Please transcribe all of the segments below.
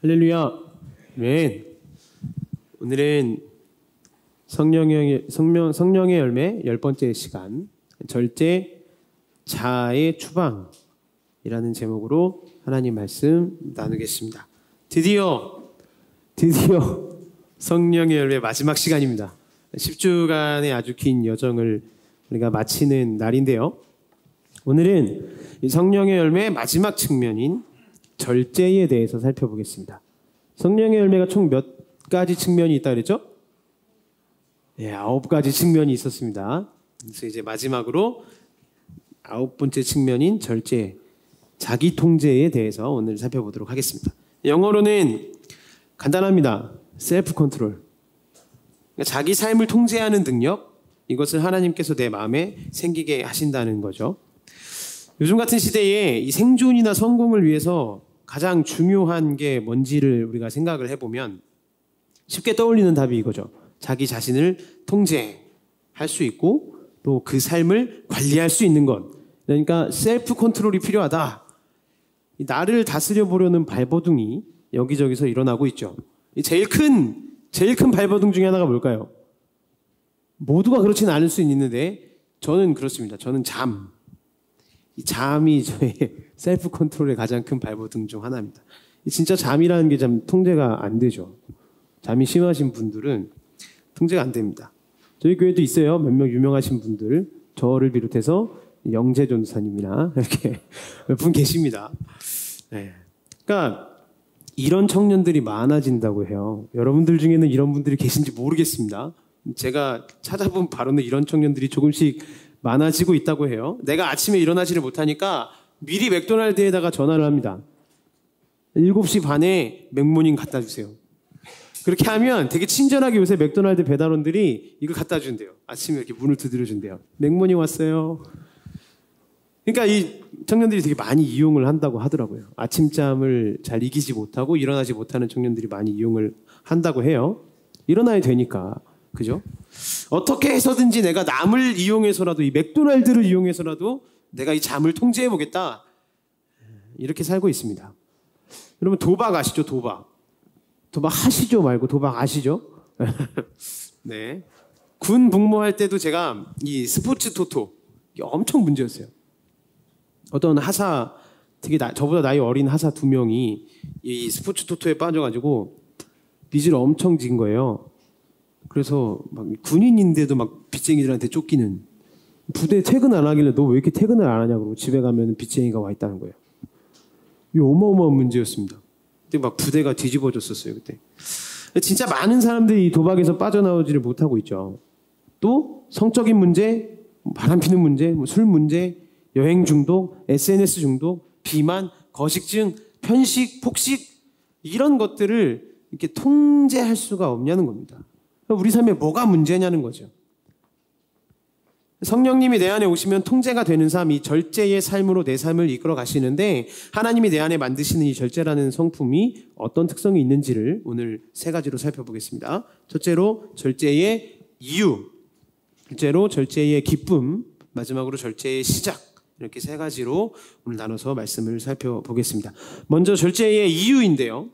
할렐루야. 아멘. 오늘은 성령의 열매 10번째 시간, 절제 자아의 추방이라는 제목으로 하나님 말씀 나누겠습니다. 드디어 성령의 열매 마지막 시간입니다. 10주간의 아주 긴 여정을 우리가 마치는 날인데요. 오늘은 이 성령의 열매의 마지막 측면인 절제에 대해서 살펴보겠습니다. 성령의 열매가 총 몇 가지 측면이 있다 그랬죠? 네, 9가지 측면이 있었습니다. 그래서 이제 마지막으로 9번째 측면인 절제, 자기 통제에 대해서 오늘 살펴보도록 하겠습니다. 영어로는 간단합니다. 셀프 컨트롤. 그러니까 자기 삶을 통제하는 능력, 이것을 하나님께서 내 마음에 생기게 하신다는 거죠. 요즘 같은 시대에 이 생존이나 성공을 위해서 가장 중요한 게 뭔지를 우리가 생각을 해보면 쉽게 떠올리는 답이 이거죠. 자기 자신을 통제할 수 있고 또 그 삶을 관리할 수 있는 것. 그러니까 셀프 컨트롤이 필요하다. 나를 다스려 보려는 발버둥이 여기저기서 일어나고 있죠. 제일 큰 발버둥 중에 하나가 뭘까요? 모두가 그렇지는 않을 수 있는데 저는 그렇습니다. 저는 이 잠이 저의 셀프 컨트롤의 가장 큰 발버둥 중 하나입니다. 진짜 잠이라는 게 참 통제가 안 되죠. 잠이 심하신 분들은 통제가 안 됩니다. 저희 교회도 있어요. 몇 명 유명하신 분들, 저를 비롯해서 영재 전사님이나 이렇게 몇 분 계십니다. 네. 그러니까 이런 청년들이 많아진다고 해요. 여러분들 중에는 이런 분들이 계신지 모르겠습니다. 제가 찾아본 바로는 이런 청년들이 조금씩 많아지고 있다고 해요. 내가 아침에 일어나지를 못하니까 미리 맥도날드에다가 전화를 합니다. 7시 반에 맥모닝 갖다 주세요. 그렇게 하면 되게 친절하게 요새 맥도날드 배달원들이 이걸 갖다 준대요. 아침에 이렇게 문을 두드려 준대요. 맥모닝 왔어요. 그러니까 이 청년들이 되게 많이 이용을 한다고 하더라고요. 아침잠을 잘 이기지 못하고 일어나지 못하는 청년들이 많이 이용을 한다고 해요. 일어나야 되니까. 그죠? 어떻게 해서든지 내가 남을 이용해서라도, 이 맥도날드를 이용해서라도 내가 이 잠을 통제해 보겠다. 이렇게 살고 있습니다. 여러분 도박 아시죠? 도박 하시죠 말고 도박 아시죠? 네. 군 복무할 때도 제가 이 스포츠 토토 엄청 문제였어요. 어떤 하사, 되게 저보다 나이 어린 하사 2명이 이 스포츠 토토에 빠져가지고 빚을 엄청 진 거예요. 그래서 막 군인인데도 막 빚쟁이들한테 쫓기는, 부대 퇴근 안 하길래 너 왜 이렇게 퇴근을 안 하냐고 집에 가면 빚쟁이가 와 있다는 거예요. 이 어마어마한 문제였습니다. 그때 막 부대가 뒤집어졌었어요. 그때 진짜 많은 사람들이 이 도박에서 빠져나오지를 못하고 있죠. 또 성적인 문제, 바람피는 문제, 술 문제, 여행 중독, SNS 중독, 비만, 거식증, 편식, 폭식, 이런 것들을 이렇게 통제할 수가 없냐는 겁니다. 우리 삶에 뭐가 문제냐는 거죠. 성령님이 내 안에 오시면 통제가 되는 삶, 이 절제의 삶으로 내 삶을 이끌어 가시는데, 하나님이 내 안에 만드시는 이 절제라는 성품이 어떤 특성이 있는지를 오늘 3가지로 살펴보겠습니다. 첫째로 절제의 이유, 둘째로 절제의 기쁨, 마지막으로 절제의 시작, 이렇게 3가지로 오늘 나눠서 말씀을 살펴보겠습니다. 먼저 절제의 이유인데요.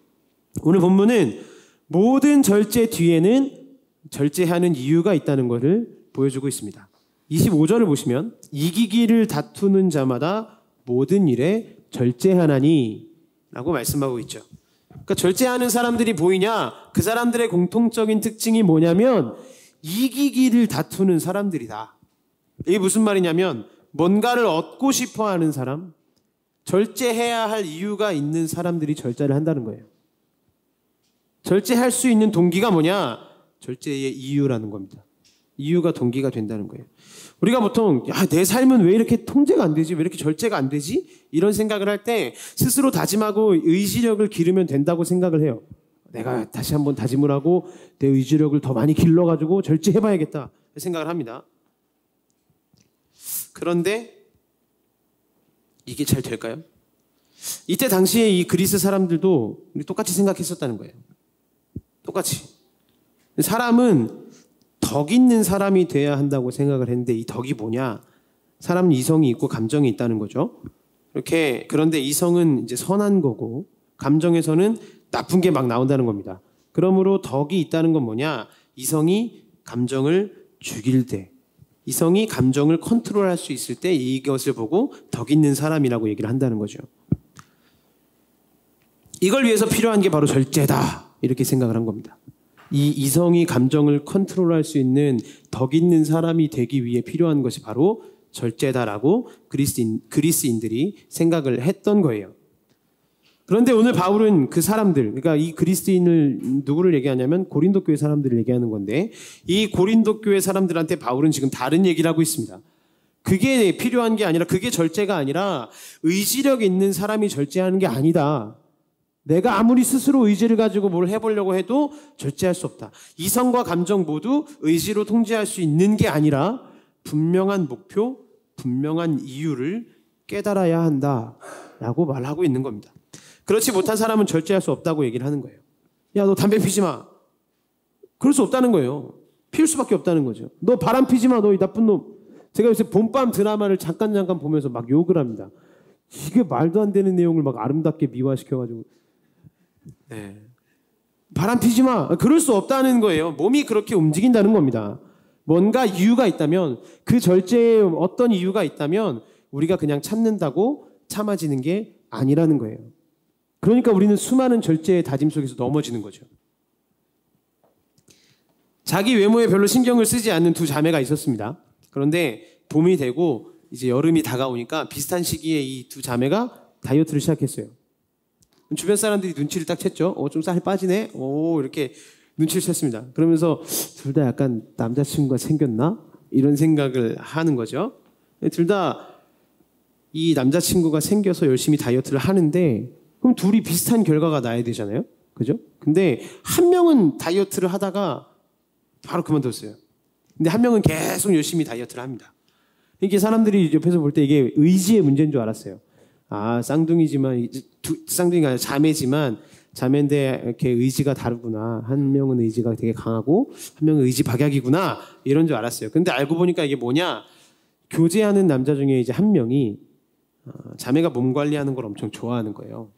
오늘 본문은 모든 절제 뒤에는 절제하는 이유가 있다는 것을 보여주고 있습니다. 25절을 보시면 이기기를 다투는 자마다 모든 일에 절제하나니 라고 말씀하고 있죠. 그러니까 절제하는 사람들이 보이냐? 그 사람들의 공통적인 특징이 뭐냐면 이기기를 다투는 사람들이다. 이게 무슨 말이냐면 뭔가를 얻고 싶어하는 사람, 절제해야 할 이유가 있는 사람들이 절제를 한다는 거예요. 절제할 수 있는 동기가 뭐냐? 절제의 이유라는 겁니다. 이유가 동기가 된다는 거예요. 우리가 보통 내 삶은 왜 이렇게 통제가 안 되지? 왜 이렇게 절제가 안 되지? 이런 생각을 할 때 스스로 다짐하고 의지력을 기르면 된다고 생각을 해요. 내가 다시 한번 다짐을 하고 내 의지력을 더 많이 길러가지고 절제해봐야겠다 생각을 합니다. 그런데 이게 잘 될까요? 이때 당시에 이 그리스 사람들도 똑같이 생각했었다는 거예요. 똑같이. 사람은 덕 있는 사람이 돼야 한다고 생각을 했는데, 이 덕이 뭐냐? 사람은 이성이 있고 감정이 있다는 거죠. 그런데 이성은 이제 선한 거고, 감정에서는 나쁜 게 막 나온다는 겁니다. 그러므로 덕이 있다는 건 뭐냐? 이성이 감정을 죽일 때, 이성이 감정을 컨트롤할 수 있을 때 이것을 보고 덕 있는 사람이라고 얘기를 한다는 거죠. 이걸 위해서 필요한 게 바로 절제다, 이렇게 생각을 한 겁니다. 이 이성이 감정을 컨트롤할 수 있는 덕 있는 사람이 되기 위해 필요한 것이 바로 절제다라고 그리스인들이 생각을 했던 거예요. 그런데 오늘 바울은 그 사람들, 그러니까 이 그리스인을 누구를 얘기하냐면 고린도 교회 사람들을 얘기하는 건데, 이 고린도 교회 사람들한테 바울은 지금 다른 얘기를 하고 있습니다. 그게 필요한 게 아니라, 그게 절제가 아니라 의지력 있는 사람이 절제하는 게 아니다. 내가 아무리 스스로 의지를 가지고 뭘 해보려고 해도 절제할 수 없다. 이성과 감정 모두 의지로 통제할 수 있는 게 아니라 분명한 목표, 분명한 이유를 깨달아야 한다라고 말하고 있는 겁니다. 그렇지 못한 사람은 절제할 수 없다고 얘기를 하는 거예요. 야, 너 담배 피지 마. 그럴 수 없다는 거예요. 피울 수밖에 없다는 거죠. 너 바람 피지 마, 너 이 나쁜 놈. 제가 요새 봄밤 드라마를 잠깐 보면서 막 욕을 합니다. 이게 말도 안 되는 내용을 막 아름답게 미화시켜가지고. 네. 바람 피지 마. 그럴 수 없다는 거예요. 몸이 그렇게 움직인다는 겁니다. 뭔가 이유가 있다면, 그 절제에 어떤 이유가 있다면 우리가 그냥 참는다고 참아지는 게 아니라는 거예요. 그러니까 우리는 수많은 절제의 다짐 속에서 넘어지는 거죠. 자기 외모에 별로 신경을 쓰지 않는 두 자매가 있었습니다. 그런데 봄이 되고 이제 여름이 다가오니까 비슷한 시기에 이 두 자매가 다이어트를 시작했어요. 주변 사람들이 눈치를 딱 챘죠. 좀 살 빠지네. 이렇게 눈치를 챘습니다. 그러면서 둘 다 약간 남자친구가 생겼나? 이런 생각을 하는 거죠. 둘 다 이 남자친구가 생겨서 열심히 다이어트를 하는데, 그럼 둘이 비슷한 결과가 나야 되잖아요. 그죠? 근데 한 명은 다이어트를 하다가 바로 그만뒀어요. 근데 한 명은 계속 열심히 다이어트를 합니다. 이게 사람들이 옆에서 볼 때 이게 의지의 문제인 줄 알았어요. 아, 쌍둥이지만, 쌍둥이가 아니라 자매지만, 자매인데 이렇게 의지가 다르구나. 한 명은 의지가 되게 강하고, 한 명은 의지 박약이구나. 이런 줄 알았어요. 근데 알고 보니까 이게 뭐냐? 교제하는 남자 중에 이제 한 명이, 자매가 몸 관리하는 걸 엄청 좋아하는 거예요.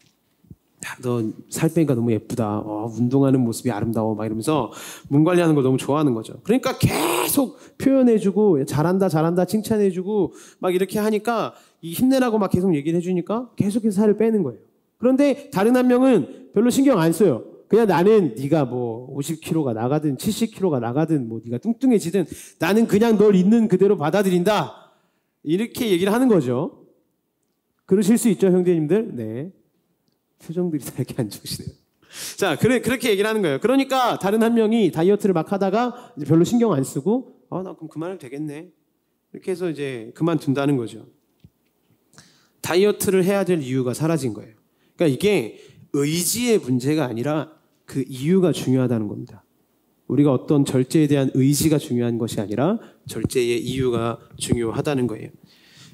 야, 너 살 빼니까 너무 예쁘다. 운동하는 모습이 아름다워. 막 이러면서 몸 관리하는 걸 너무 좋아하는 거죠. 그러니까 계속 표현해주고, 잘한다, 칭찬해주고, 막 이렇게 하니까, 힘내라고 막 계속 얘기를 해주니까 계속해서 살을 빼는 거예요. 그런데 다른 한 명은 별로 신경 안 써요. 그냥 나는 네가 뭐 50kg가 나가든 70kg가 나가든 뭐 네가 뚱뚱해지든 나는 그냥 널 있는 그대로 받아들인다. 이렇게 얘기를 하는 거죠. 그러실 수 있죠, 형제님들? 네. 표정들이 다 이렇게 안 좋으시네요. 자, 그렇게 얘기를 하는 거예요. 그러니까 다른 한 명이 다이어트를 막 하다가 이제 별로 신경 안 쓰고, 나 그럼 그만해도 되겠네. 이렇게 해서 이제 그만둔다는 거죠. 다이어트를 해야 될 이유가 사라진 거예요. 그러니까 이게 의지의 문제가 아니라 그 이유가 중요하다는 겁니다. 우리가 어떤 절제에 대한 의지가 중요한 것이 아니라 절제의 이유가 중요하다는 거예요.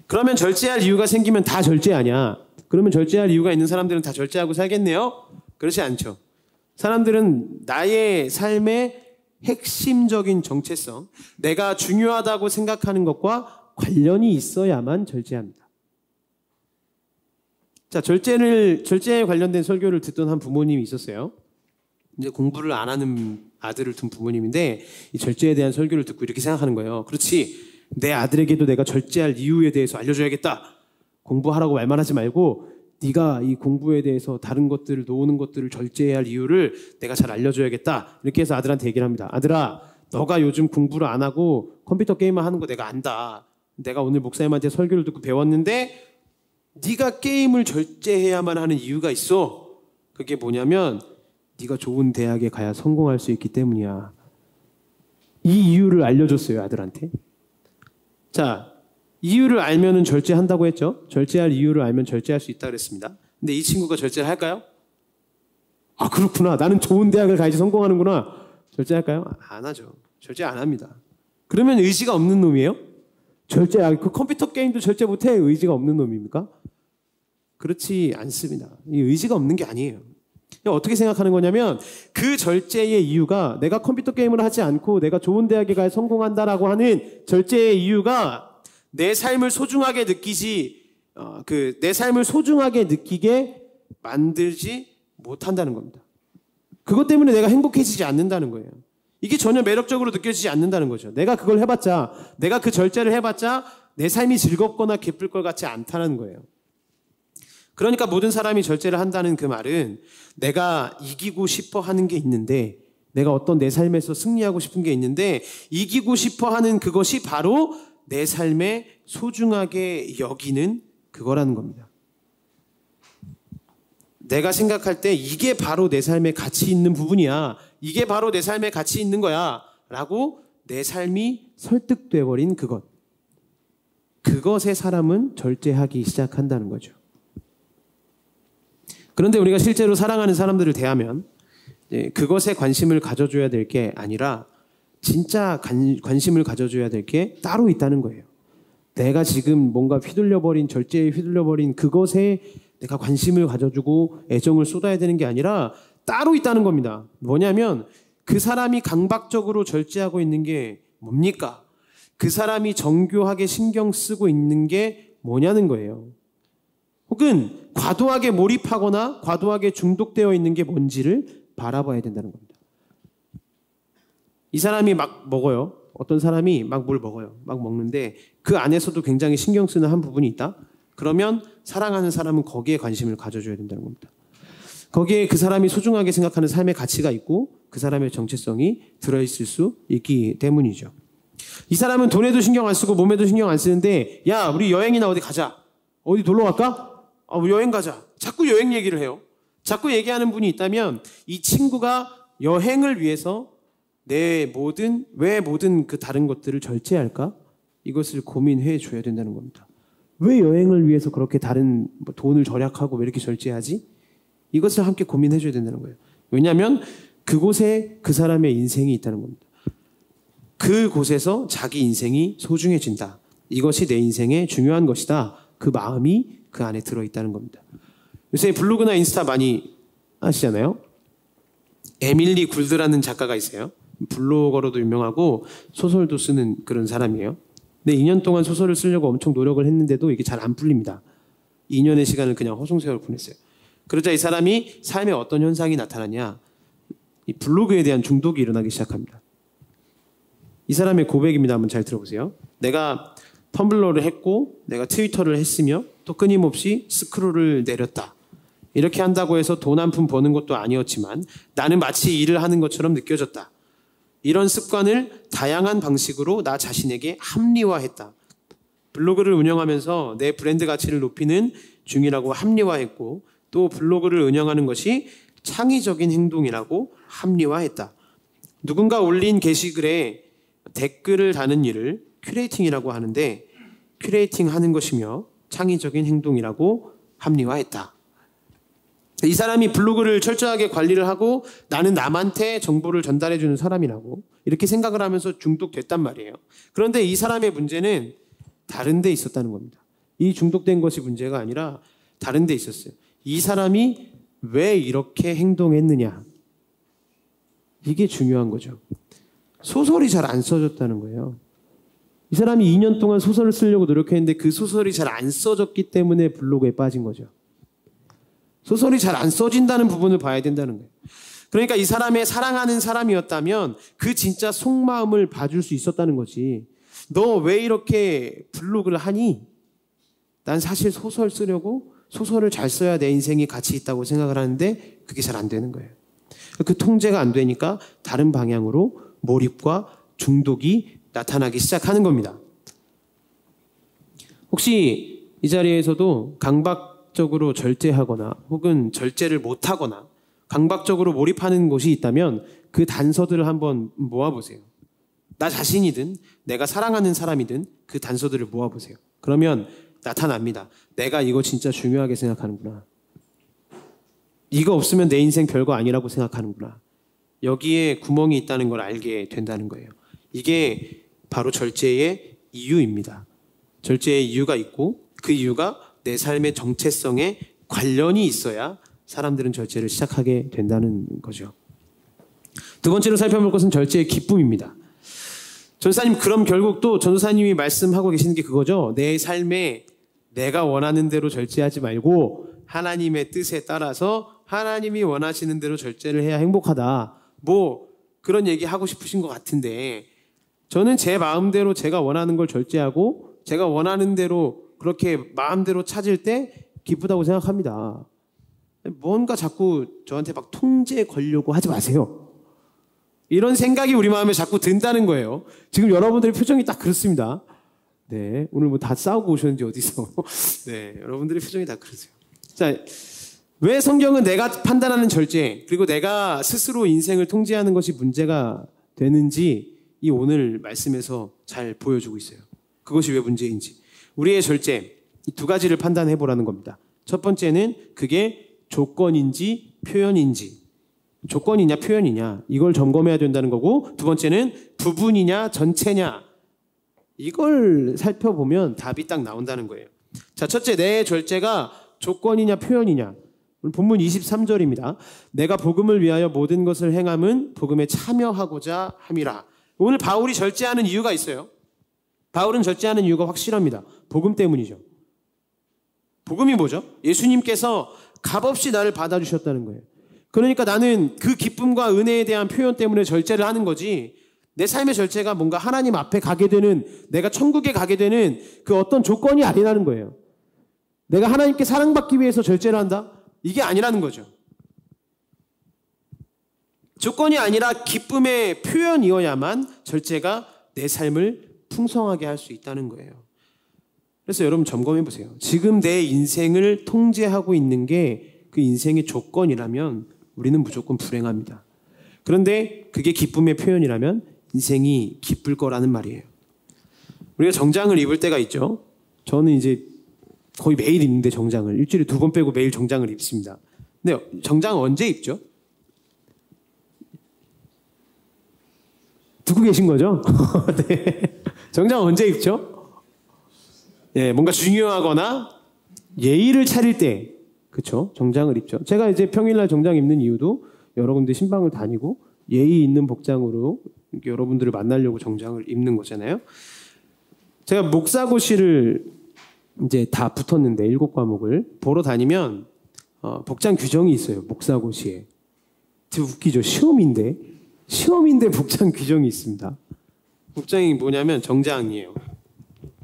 그러면 절제할 이유가 생기면 다 절제 아니야? 그러면 절제할 이유가 있는 사람들은 다 절제하고 살겠네요? 그렇지 않죠. 사람들은 나의 삶의 핵심적인 정체성, 내가 중요하다고 생각하는 것과 관련이 있어야만 절제합니다. 자, 절제에 관련된 설교를 듣던 한 부모님이 있었어요. 이제 공부를 안 하는 아들을 둔 부모님인데, 이 절제에 대한 설교를 듣고 이렇게 생각하는 거예요. 그렇지, 내 아들에게도 내가 절제할 이유에 대해서 알려줘야겠다. 공부하라고 말만 하지 말고 네가 이 공부에 대해서 다른 것들을, 놓는 것들을 절제해야 할 이유를 내가 잘 알려줘야겠다. 이렇게 해서 아들한테 얘기를 합니다. 아들아, 너가 요즘 공부를 안 하고 컴퓨터 게임만 하는 거 내가 안다. 내가 오늘 목사님한테 설교를 듣고 배웠는데 네가 게임을 절제해야만 하는 이유가 있어. 그게 뭐냐면 네가 좋은 대학에 가야 성공할 수 있기 때문이야. 이 이유를 알려줬어요, 아들한테. 자, 이유를 알면은 절제한다고 했죠. 절제할 이유를 알면 절제할 수 있다고 그랬습니다. 근데 이 친구가 절제를 할까요? 아, 그렇구나. 나는 좋은 대학을 가야지 성공하는구나. 절제할까요? 안 하죠. 절제 안 합니다. 그러면 의지가 없는 놈이에요? 그 컴퓨터 게임도 절제 못해? 의지가 없는 놈입니까? 그렇지 않습니다. 이 의지가 없는 게 아니에요. 어떻게 생각하는 거냐면 그 절제의 이유가 내가 컴퓨터 게임을 하지 않고 내가 좋은 대학에 가야 성공한다라고 하는 절제의 이유가 내 삶을 소중하게 내 삶을 소중하게 느끼게 만들지 못한다는 겁니다. 그것 때문에 내가 행복해지지 않는다는 거예요. 이게 전혀 매력적으로 느껴지지 않는다는 거죠. 내가 그걸 해봤자, 내가 그 절제를 해봤자 내 삶이 즐겁거나 기쁠 것 같지 않다는 거예요. 그러니까 모든 사람이 절제를 한다는 그 말은 내가 이기고 싶어 하는 게 있는데, 내가 어떤 내 삶에서 승리하고 싶은 게 있는데 이기고 싶어 하는 그것이 바로 내 삶에 소중하게 여기는 그거라는 겁니다. 내가 생각할 때 이게 바로 내 삶에 가치 있는 부분이야. 이게 바로 내 삶에 가치 있는 거야. 라고 내 삶이 설득돼 버린 그것. 그것에 사람은 절제하기 시작한다는 거죠. 그런데 우리가 실제로 사랑하는 사람들을 대하면 그것에 관심을 가져줘야 될 게 아니라 진짜 관심을 가져줘야 될 게 따로 있다는 거예요. 내가 지금 뭔가 휘둘려버린, 절제에 휘둘려버린 그것에 내가 관심을 가져주고 애정을 쏟아야 되는 게 아니라 따로 있다는 겁니다. 뭐냐면 그 사람이 강박적으로 절제하고 있는 게 뭡니까? 그 사람이 정교하게 신경 쓰고 있는 게 뭐냐는 거예요. 혹은 과도하게 몰입하거나 과도하게 중독되어 있는 게 뭔지를 바라봐야 된다는 겁니다. 이 사람이 막 먹어요. 어떤 사람이 막 뭘 먹어요. 막 먹는데 그 안에서도 굉장히 신경 쓰는 한 부분이 있다. 그러면 사랑하는 사람은 거기에 관심을 가져줘야 된다는 겁니다. 거기에 그 사람이 소중하게 생각하는 삶의 가치가 있고 그 사람의 정체성이 들어있을 수 있기 때문이죠. 이 사람은 돈에도 신경 안 쓰고 몸에도 신경 안 쓰는데 야, 우리 여행이나 어디 가자. 어디 놀러 갈까? 우리 여행 가자. 자꾸 여행 얘기를 해요. 자꾸 얘기하는 분이 있다면 이 친구가 여행을 위해서 왜 모든 그 다른 것들을 절제할까? 이것을 고민해 줘야 된다는 겁니다. 왜 여행을 위해서 그렇게 다른 돈을 절약하고 왜 이렇게 절제하지? 이것을 함께 고민해 줘야 된다는 거예요. 왜냐하면 그곳에 그 사람의 인생이 있다는 겁니다. 그곳에서 자기 인생이 소중해진다. 이것이 내 인생의 중요한 것이다. 그 마음이 그 안에 들어있다는 겁니다. 요새 블로그나 인스타 많이 하시잖아요. 에밀리 굴드라는 작가가 있어요. 블로거로도 유명하고 소설도 쓰는 그런 사람이에요. 근데 2년 동안 소설을 쓰려고 엄청 노력을 했는데도 이게 잘 안 풀립니다. 2년의 시간을 그냥 허송세월 보냈어요. 그러자 이 사람이 삶에 어떤 현상이 나타나냐. 이 블로그에 대한 중독이 일어나기 시작합니다. 이 사람의 고백입니다. 한번 잘 들어보세요. 내가 텀블러를 했고 내가 트위터를 했으며 또 끊임없이 스크롤을 내렸다. 이렇게 한다고 해서 돈 한 푼 버는 것도 아니었지만 나는 마치 일을 하는 것처럼 느껴졌다. 이런 습관을 다양한 방식으로 나 자신에게 합리화했다. 블로그를 운영하면서 내 브랜드 가치를 높이는 중이라고 합리화했고 또 블로그를 운영하는 것이 창의적인 행동이라고 합리화했다. 누군가 올린 게시글에 댓글을 다는 일을 큐레이팅이라고 하는데 큐레이팅 하는 것이며 창의적인 행동이라고 합리화했다. 이 사람이 블로그를 철저하게 관리를 하고 나는 남한테 정보를 전달해주는 사람이라고 이렇게 생각을 하면서 중독됐단 말이에요. 그런데 이 사람의 문제는 다른 데 있었다는 겁니다. 이 중독된 것이 문제가 아니라 다른 데 있었어요. 이 사람이 왜 이렇게 행동했느냐. 이게 중요한 거죠. 소설이 잘 안 써졌다는 거예요. 이 사람이 2년 동안 소설을 쓰려고 노력했는데 그 소설이 잘 안 써졌기 때문에 블로그에 빠진 거죠. 소설이 잘 안 써진다는 부분을 봐야 된다는 거예요. 그러니까 이 사람의 사랑하는 사람이었다면 그 진짜 속마음을 봐줄 수 있었다는 거지. 너 왜 이렇게 블로그를 하니? 난 사실 소설 쓰려고 소설을 잘 써야 내 인생이 가치 있다고 생각을 하는데 그게 잘 안 되는 거예요. 그 통제가 안 되니까 다른 방향으로 몰입과 중독이 나타나기 시작하는 겁니다. 혹시 이 자리에서도 강박적으로 절제하거나 혹은 절제를 못하거나 강박적으로 몰입하는 곳이 있다면 그 단서들을 한번 모아보세요. 나 자신이든 내가 사랑하는 사람이든 그 단서들을 모아보세요. 그러면 나타납니다. 내가 이거 진짜 중요하게 생각하는구나. 이거 없으면 내 인생 별거 아니라고 생각하는구나. 여기에 구멍이 있다는 걸 알게 된다는 거예요. 이게 바로 절제의 이유입니다. 절제의 이유가 있고 그 이유가 내 삶의 정체성에 관련이 있어야 사람들은 절제를 시작하게 된다는 거죠. 두 번째로 살펴볼 것은 절제의 기쁨입니다. 전도사님, 그럼 결국 또 전도사님이 말씀하고 계시는 게 그거죠. 내 삶에 내가 원하는 대로 절제하지 말고 하나님의 뜻에 따라서 하나님이 원하시는 대로 절제를 해야 행복하다. 뭐 그런 얘기 하고 싶으신 것 같은데 저는 제 마음대로 제가 원하는 걸 절제하고 제가 원하는 대로 그렇게 마음대로 찾을 때 기쁘다고 생각합니다. 뭔가 자꾸 저한테 막 통제 걸려고 하지 마세요. 이런 생각이 우리 마음에 자꾸 든다는 거예요. 지금 여러분들의 표정이 딱 그렇습니다. 네, 오늘 뭐 다 싸우고 오셨는지 어디서. 네, 여러분들의 표정이 다 그러세요. 자, 왜 성경은 내가 판단하는 절제, 그리고 내가 스스로 인생을 통제하는 것이 문제가 되는지 이 오늘 말씀에서 잘 보여주고 있어요. 그것이 왜 문제인지. 우리의 절제, 이 두 가지를 판단해 보라는 겁니다. 첫 번째는 그게 조건인지 표현인지. 조건이냐 표현이냐 이걸 점검해야 된다는 거고, 두 번째는 부분이냐 전체냐 이걸 살펴보면 답이 딱 나온다는 거예요. 자, 첫째, 내 절제가 조건이냐 표현이냐. 본문 23절입니다. 내가 복음을 위하여 모든 것을 행함은 복음에 참여하고자 함이라. 오늘 바울이 절제하는 이유가 있어요. 바울은 절제하는 이유가 확실합니다. 복음 때문이죠. 복음이 뭐죠? 예수님께서 값없이 나를 받아주셨다는 거예요. 그러니까 나는 그 기쁨과 은혜에 대한 표현 때문에 절제를 하는 거지, 내 삶의 절제가 뭔가 하나님 앞에 가게 되는, 내가 천국에 가게 되는 그 어떤 조건이 아니라는 거예요. 내가 하나님께 사랑받기 위해서 절제를 한다? 이게 아니라는 거죠. 조건이 아니라 기쁨의 표현이어야만 절제가 내 삶을 풍성하게 할 수 있다는 거예요. 그래서 여러분 점검해 보세요. 지금 내 인생을 통제하고 있는 게 그 인생의 조건이라면 우리는 무조건 불행합니다. 그런데 그게 기쁨의 표현이라면 인생이 기쁠 거라는 말이에요. 우리가 정장을 입을 때가 있죠. 저는 이제 거의 매일 입는데 정장을 일주일에 2번 빼고 매일 정장을 입습니다. 근데 정장 언제 입죠? 듣고 계신 거죠? 네. 정장 언제 입죠? 네, 뭔가 중요하거나 예의를 차릴 때, 그렇죠? 정장을 입죠. 제가 이제 평일날 정장 입는 이유도 여러 군데 신방을 다니고 예의 있는 복장으로 여러분들을 만나려고 정장을 입는 거잖아요. 제가 목사고시를 이제 다 붙었는데 7과목을 보러 다니면 복장 규정이 있어요. 목사고시에. 되게 웃기죠. 시험인데 복장 규정이 있습니다. 복장이 뭐냐면 정장이에요.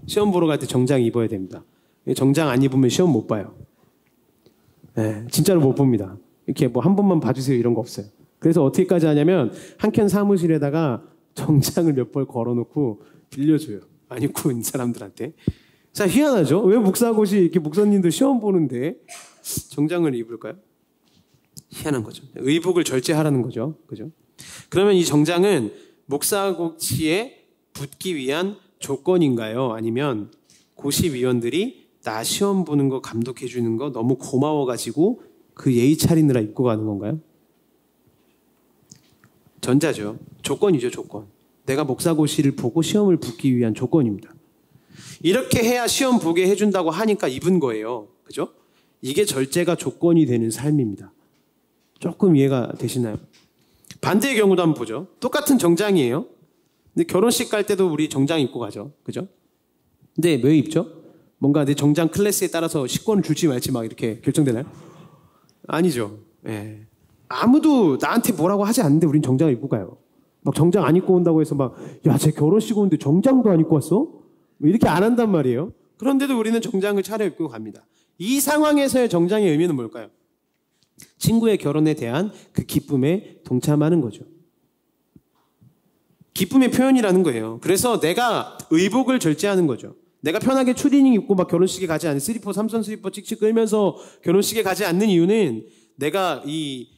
시험 보러 갈 때 정장 입어야 됩니다. 정장 안 입으면 시험 못 봐요. 네, 진짜로 못 봅니다. 이렇게 뭐 한 번만 봐주세요 이런 거 없어요. 그래서 어떻게까지 하냐면 한켠 사무실에다가 정장을 몇 벌 걸어놓고 빌려줘요. 안 입고 있는 사람들한테. 자, 희한하죠? 왜 목사고시 이렇게 목사님들 시험 보는데 정장을 입을까요? 희한한 거죠. 의복을 절제하라는 거죠. 그죠? 그러면 이 정장은 목사고시에 붙기 위한 조건인가요? 아니면 고시위원들이 나 시험 보는 거 감독해 주는 거 너무 고마워가지고 그 예의 차리느라 입고 가는 건가요? 전자죠. 조건이죠, 조건. 내가 목사고시를 보고 시험을 붙기 위한 조건입니다. 이렇게 해야 시험 보게 해준다고 하니까 입은 거예요. 그죠? 이게 절제가 조건이 되는 삶입니다. 조금 이해가 되시나요? 반대의 경우도 한번 보죠. 똑같은 정장이에요. 근데 결혼식 갈 때도 우리 정장 입고 가죠. 그죠? 근데 왜 입죠? 뭔가 내 정장 클래스에 따라서 식권을 줄지 말지 막 이렇게 결정되나요? 아니죠. 예. 아무도 나한테 뭐라고 하지 않는데 우린 정장을 입고 가요. 막 정장 안 입고 온다고 해서 막, 야, 쟤 결혼식 오는데 정장도 안 입고 왔어? 이렇게 안 한단 말이에요. 그런데도 우리는 정장을 차려입고 갑니다. 이 상황에서의 정장의 의미는 뭘까요? 친구의 결혼에 대한 그 기쁨에 동참하는 거죠. 기쁨의 표현이라는 거예요. 그래서 내가 의복을 절제하는 거죠. 내가 편하게 추리닝 입고 막 결혼식에 가지 않는 쓰리포, 삼선 슬리퍼 찍찍 끌면서 결혼식에 가지 않는 이유는 내가 이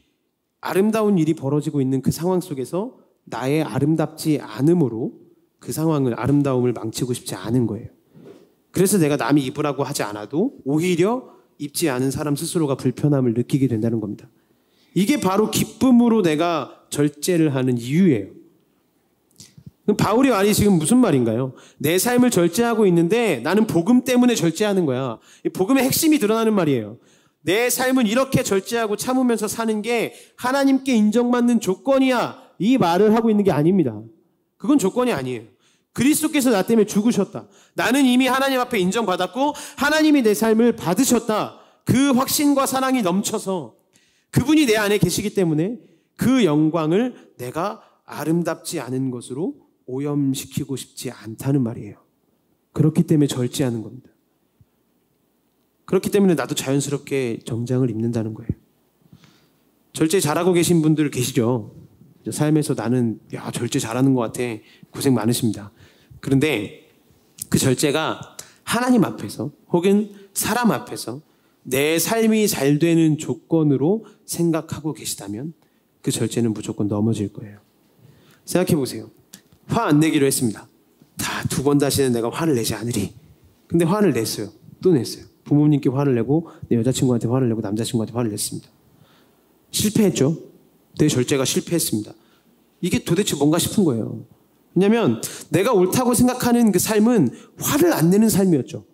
아름다운 일이 벌어지고 있는 그 상황 속에서 나의 아름답지 않음으로 그 상황을, 아름다움을 망치고 싶지 않은 거예요. 그래서 내가 남이 입으라고 하지 않아도 오히려 입지 않은 사람 스스로가 불편함을 느끼게 된다는 겁니다. 이게 바로 기쁨으로 내가 절제를 하는 이유예요. 그럼 바울의 말이 지금 무슨 말인가요? 내 삶을 절제하고 있는데 나는 복음 때문에 절제하는 거야. 복음의 핵심이 드러나는 말이에요. 내 삶은 이렇게 절제하고 참으면서 사는 게 하나님께 인정받는 조건이야. 이 말을 하고 있는 게 아닙니다. 그건 조건이 아니에요. 그리스도께서 나 때문에 죽으셨다. 나는 이미 하나님 앞에 인정받았고 하나님이 내 삶을 받으셨다. 그 확신과 사랑이 넘쳐서 그분이 내 안에 계시기 때문에 그 영광을 내가 아름답지 않은 것으로 오염시키고 싶지 않다는 말이에요. 그렇기 때문에 절제하는 겁니다. 그렇기 때문에 나도 자연스럽게 정장을 입는다는 거예요. 절제 잘하고 계신 분들 계시죠? 삶에서 나는 절제 잘하는 것 같아. 고생 많으십니다. 그런데 그 절제가 하나님 앞에서 혹은 사람 앞에서 내 삶이 잘 되는 조건으로 생각하고 계시다면 그 절제는 무조건 넘어질 거예요. 생각해 보세요. 화 안 내기로 했습니다. 다 2번 다시는 내가 화를 내지 않으리. 근데 화를 냈어요. 또 냈어요. 부모님께 화를 내고 내 여자친구한테 화를 내고 남자친구한테 화를 냈습니다. 실패했죠. 내 절제가 실패했습니다. 이게 도대체 뭔가 싶은 거예요. 왜냐하면 내가 옳다고 생각하는 그 삶은 화를 안 내는 삶이었죠.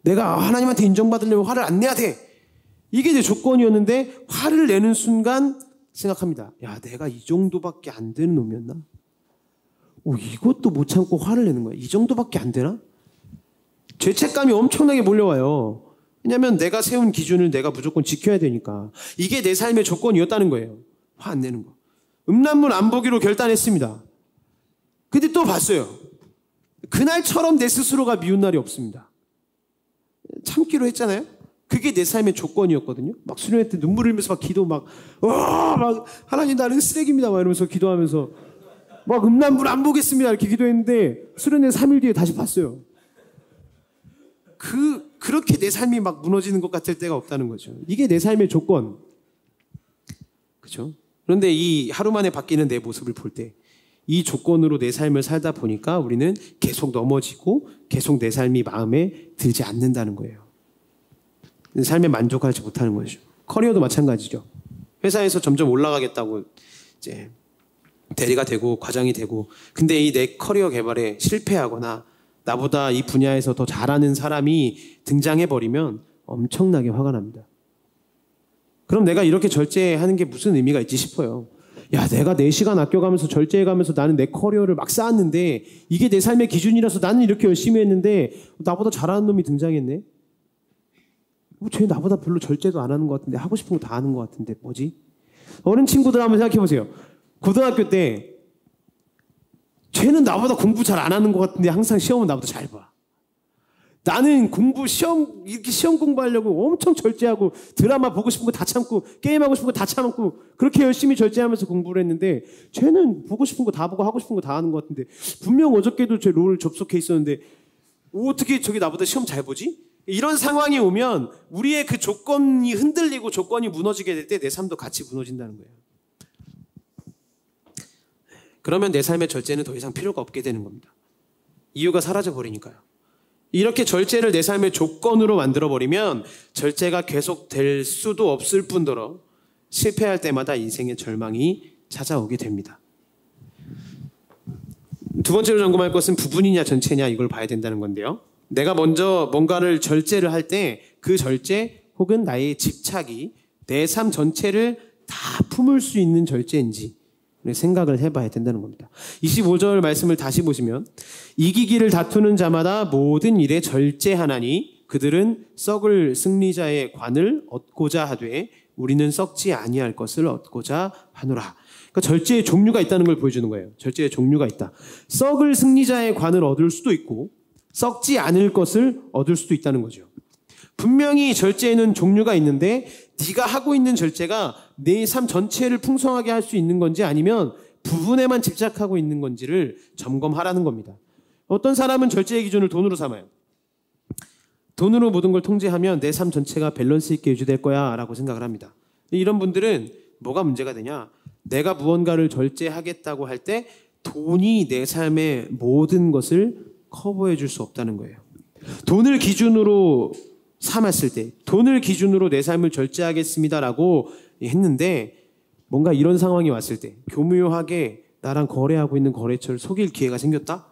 내가 하나님한테 인정받으려면 화를 안 내야 돼. 이게 내 조건이었는데 화를 내는 순간 생각합니다. 내가 이 정도밖에 안 되는 놈이었나? 이것도 못 참고 화를 내는 거야. 이 정도밖에 안 되나? 죄책감이 엄청나게 몰려와요. 왜냐하면 내가 세운 기준을 내가 무조건 지켜야 되니까. 이게 내 삶의 조건이었다는 거예요. 화 안 내는 거. 음란물 안 보기로 결단했습니다. 근데 또 봤어요. 그날처럼 내 스스로가 미운 날이 없습니다. 참기로 했잖아요. 그게 내 삶의 조건이었거든요. 막 수련회 때 눈물 흘리면서 막 기도 막 하나님 나는 쓰레기입니다 막 이러면서 기도하면서 막 음란물 안 보겠습니다 이렇게 기도했는데 수련회 3일 뒤에 다시 봤어요. 그렇게 내 삶이 막 무너지는 것 같을 때가 없다는 거죠. 이게 내 삶의 조건. 그렇죠? 그런데 이 하루 만에 바뀌는 내 모습을 볼 때 이 조건으로 내 삶을 살다 보니까 우리는 계속 넘어지고 계속 내 삶이 마음에 들지 않는다는 거예요. 삶에 만족하지 못하는 거죠. 커리어도 마찬가지죠. 회사에서 점점 올라가겠다고 이제 대리가 되고 과장이 되고 근데 이 내 커리어 개발에 실패하거나 나보다 이 분야에서 더 잘하는 사람이 등장해버리면 엄청나게 화가 납니다. 그럼 내가 이렇게 절제하는 게 무슨 의미가 있지 싶어요. 내가 4시간 아껴가면서 절제해가면서 나는 내 커리어를 막 쌓았는데 이게 내 삶의 기준이라서 나는 이렇게 열심히 했는데 나보다 잘하는 놈이 등장했네. 쟤 나보다 별로 절제도 안 하는 것 같은데 하고 싶은 거 다 하는 것 같은데 뭐지? 어린 친구들 한번 생각해 보세요. 고등학교 때 쟤는 나보다 공부 잘 안 하는 것 같은데 항상 시험은 나보다 잘 봐. 나는 이렇게 시험 공부하려고 엄청 절제하고 드라마 보고 싶은 거 다 참고 게임하고 싶은 거 다 참고 그렇게 열심히 절제하면서 공부를 했는데 쟤는 보고 싶은 거 다 보고 하고 싶은 거 다 하는 것 같은데 분명 어저께도 쟤 롤 접속해 있었는데 어떻게 저기 나보다 시험 잘 보지? 이런 상황이 오면 우리의 그 조건이 흔들리고 조건이 무너지게 될 때 내 삶도 같이 무너진다는 거예요. 그러면 내 삶의 절제는 더 이상 필요가 없게 되는 겁니다. 이유가 사라져버리니까요. 이렇게 절제를 내 삶의 조건으로 만들어버리면 절제가 계속될 수도 없을 뿐더러 실패할 때마다 인생의 절망이 찾아오게 됩니다. 두 번째로 점검할 것은 부분이냐 전체냐 이걸 봐야 된다는 건데요. 내가 먼저 뭔가를 절제를 할 때 그 절제 혹은 나의 집착이 내 삶 전체를 다 품을 수 있는 절제인지 생각을 해봐야 된다는 겁니다. 25절 말씀을 다시 보시면 이기기를 다투는 자마다 모든 일에 절제하나니 그들은 썩을 승리자의 관을 얻고자 하되 우리는 썩지 아니할 것을 얻고자 하노라. 그러니까 절제의 종류가 있다는 걸 보여주는 거예요. 절제의 종류가 있다. 썩을 승리자의 관을 얻을 수도 있고 썩지 않을 것을 얻을 수도 있다는 거죠. 분명히 절제에는 종류가 있는데 네가 하고 있는 절제가 내 삶 전체를 풍성하게 할 수 있는 건지 아니면 부분에만 집착하고 있는 건지를 점검하라는 겁니다. 어떤 사람은 절제의 기준을 돈으로 삼아요. 돈으로 모든 걸 통제하면 내 삶 전체가 밸런스 있게 유지될 거야 라고 생각을 합니다. 이런 분들은 뭐가 문제가 되냐? 내가 무언가를 절제하겠다고 할 때 돈이 내 삶의 모든 것을 커버해 줄 수 없다는 거예요. 돈을 기준으로 삼았을 때 돈을 기준으로 내 삶을 절제하겠습니다라고 했는데 뭔가 이런 상황이 왔을 때 교묘하게 나랑 거래하고 있는 거래처를 속일 기회가 생겼다?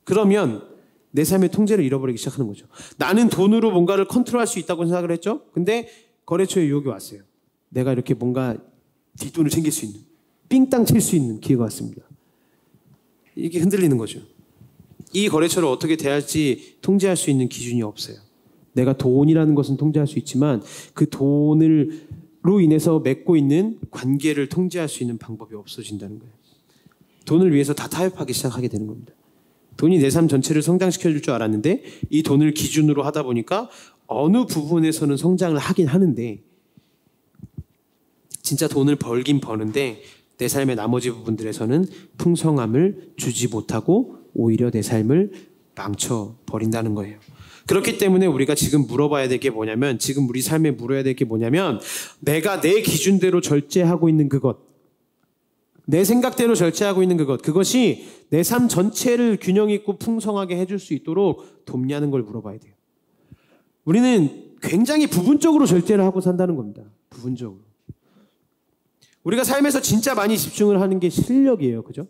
그러면 내 삶의 통제를 잃어버리기 시작하는 거죠. 나는 돈으로 뭔가를 컨트롤할 수 있다고 생각을 했죠. 근데 거래처에 유혹이 왔어요. 내가 이렇게 뭔가 뒷돈을 챙길 수 있는 삥땅 칠 수 있는 기회가 왔습니다. 이게 흔들리는 거죠. 이 거래처를 어떻게 대할지 통제할 수 있는 기준이 없어요. 내가 돈이라는 것은 통제할 수 있지만 그 돈으로 인해서 맺고 있는 관계를 통제할 수 있는 방법이 없어진다는 거예요. 돈을 위해서 다 타협하기 시작하게 되는 겁니다. 돈이 내 삶 전체를 성장시켜줄 줄 알았는데 이 돈을 기준으로 하다 보니까 어느 부분에서는 성장을 하긴 하는데 진짜 돈을 벌긴 버는데 내 삶의 나머지 부분들에서는 풍성함을 주지 못하고 오히려 내 삶을 망쳐버린다는 거예요. 그렇기 때문에 우리가 지금 물어봐야 될 게 뭐냐면, 지금 우리 삶에 물어야 될 게 뭐냐면, 내가 내 기준대로 절제하고 있는 그것, 내 생각대로 절제하고 있는 그것이 내 삶 전체를 균형 있고 풍성하게 해줄 수 있도록 돕냐는 걸 물어봐야 돼요. 우리는 굉장히 부분적으로 절제를 하고 산다는 겁니다. 부분적으로. 우리가 삶에서 진짜 많이 집중을 하는 게 실력이에요. 그죠?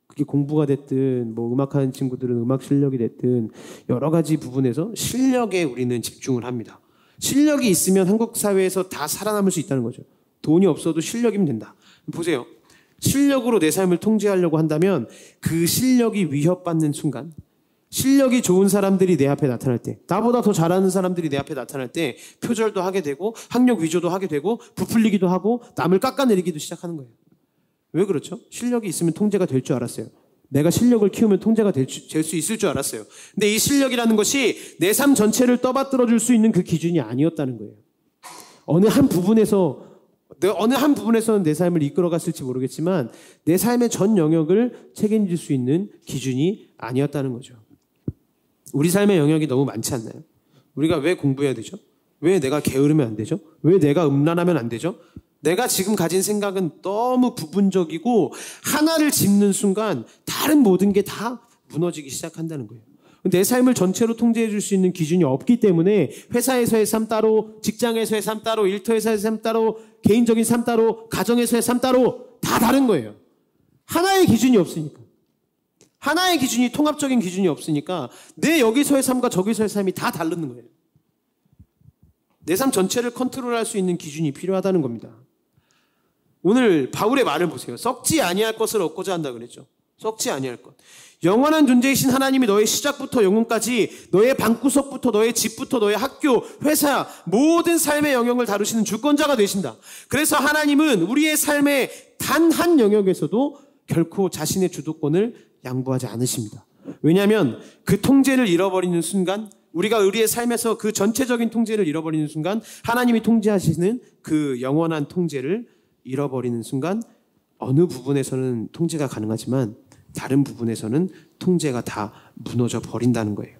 그게 공부가 됐든 뭐 음악하는 친구들은 음악 실력이 됐든 여러 가지 부분에서 실력에 우리는 집중을 합니다. 실력이 있으면 한국 사회에서 다 살아남을 수 있다는 거죠. 돈이 없어도 실력이면 된다. 보세요. 실력으로 내 삶을 통제하려고 한다면 그 실력이 위협받는 순간, 실력이 좋은 사람들이 내 앞에 나타날 때, 나보다 더 잘하는 사람들이 내 앞에 나타날 때 표절도 하게 되고 학력 위조도 하게 되고 부풀리기도 하고 남을 깎아내리기도 시작하는 거예요. 왜 그렇죠? 실력이 있으면 통제가 될 줄 알았어요. 내가 실력을 키우면 통제가 될 수 있을 줄 알았어요. 근데 이 실력이라는 것이 내 삶 전체를 떠받들어 줄 수 있는 그 기준이 아니었다는 거예요. 어느 한 부분에서는 내 삶을 이끌어갔을지 모르겠지만 내 삶의 전 영역을 책임질 수 있는 기준이 아니었다는 거죠. 우리 삶의 영역이 너무 많지 않나요? 우리가 왜 공부해야 되죠? 왜 내가 게으르면 안 되죠? 왜 내가 음란하면 안 되죠? 내가 지금 가진 생각은 너무 부분적이고 하나를 짚는 순간 다른 모든 게 다 무너지기 시작한다는 거예요. 내 삶을 전체로 통제해 줄 수 있는 기준이 없기 때문에 회사에서의 삶 따로, 직장에서의 삶 따로, 일터에서의 삶 따로, 개인적인 삶 따로, 가정에서의 삶 따로 다 다른 거예요. 하나의 기준이 없으니까. 하나의 기준이, 통합적인 기준이 없으니까 내 여기서의 삶과 저기서의 삶이 다 다른 거예요. 내 삶 전체를 컨트롤할 수 있는 기준이 필요하다는 겁니다. 오늘 바울의 말을 보세요. 썩지 아니할 것을 얻고자 한다 그랬죠. 썩지 아니할 것. 영원한 존재이신 하나님이 너의 시작부터 영혼까지, 너의 방구석부터 너의 집부터 너의 학교, 회사, 모든 삶의 영역을 다루시는 주권자가 되신다. 그래서 하나님은 우리의 삶의 단 한 영역에서도 결코 자신의 주도권을 양보하지 않으십니다. 왜냐하면 그 통제를 잃어버리는 순간, 우리가 우리의 삶에서 그 전체적인 통제를 잃어버리는 순간, 하나님이 통제하시는 그 영원한 통제를 잃어버리는 순간 어느 부분에서는 통제가 가능하지만 다른 부분에서는 통제가 다 무너져 버린다는 거예요.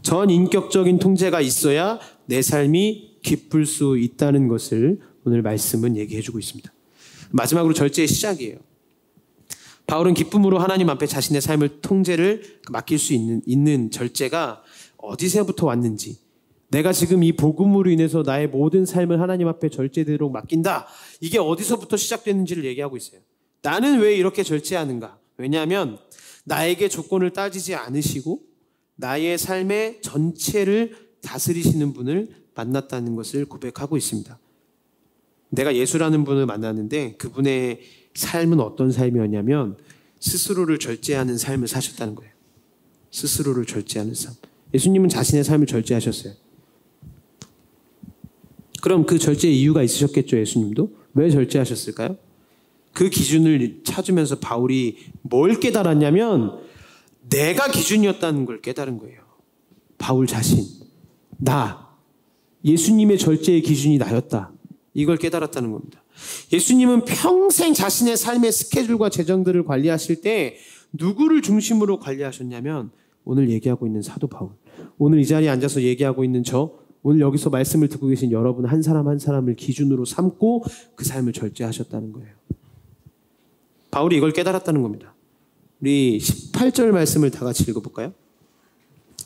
전인격적인 통제가 있어야 내 삶이 기쁠 수 있다는 것을 오늘 말씀은 얘기해 주고 있습니다. 마지막으로 절제의 시작이에요. 바울은 기쁨으로 하나님 앞에 자신의 삶을 통제를 맡길 수 있는 절제가 어디서부터 왔는지, 내가 지금 이 복음으로 인해서 나의 모든 삶을 하나님 앞에 절제대로 맡긴다, 이게 어디서부터 시작됐는지를 얘기하고 있어요. 나는 왜 이렇게 절제하는가? 왜냐하면 나에게 조건을 따지지 않으시고 나의 삶의 전체를 다스리시는 분을 만났다는 것을 고백하고 있습니다. 내가 예수라는 분을 만났는데 그분의 삶은 어떤 삶이었냐면 스스로를 절제하는 삶을 사셨다는 거예요. 스스로를 절제하는 삶. 예수님은 자신의 삶을 절제하셨어요. 그럼 그 절제의 이유가 있으셨겠죠, 예수님도? 왜 절제하셨을까요? 그 기준을 찾으면서 바울이 뭘 깨달았냐면 내가 기준이었다는 걸 깨달은 거예요. 바울 자신. 예수님의 절제의 기준이 나였다. 이걸 깨달았다는 겁니다. 예수님은 평생 자신의 삶의 스케줄과 재정들을 관리하실 때 누구를 중심으로 관리하셨냐면 오늘 얘기하고 있는 사도 바울, 오늘 이 자리에 앉아서 얘기하고 있는 저, 오늘 여기서 말씀을 듣고 계신 여러분 한 사람 한 사람을 기준으로 삼고 그 삶을 절제하셨다는 거예요. 바울이 이걸 깨달았다는 겁니다. 우리 18절 말씀을 다 같이 읽어볼까요?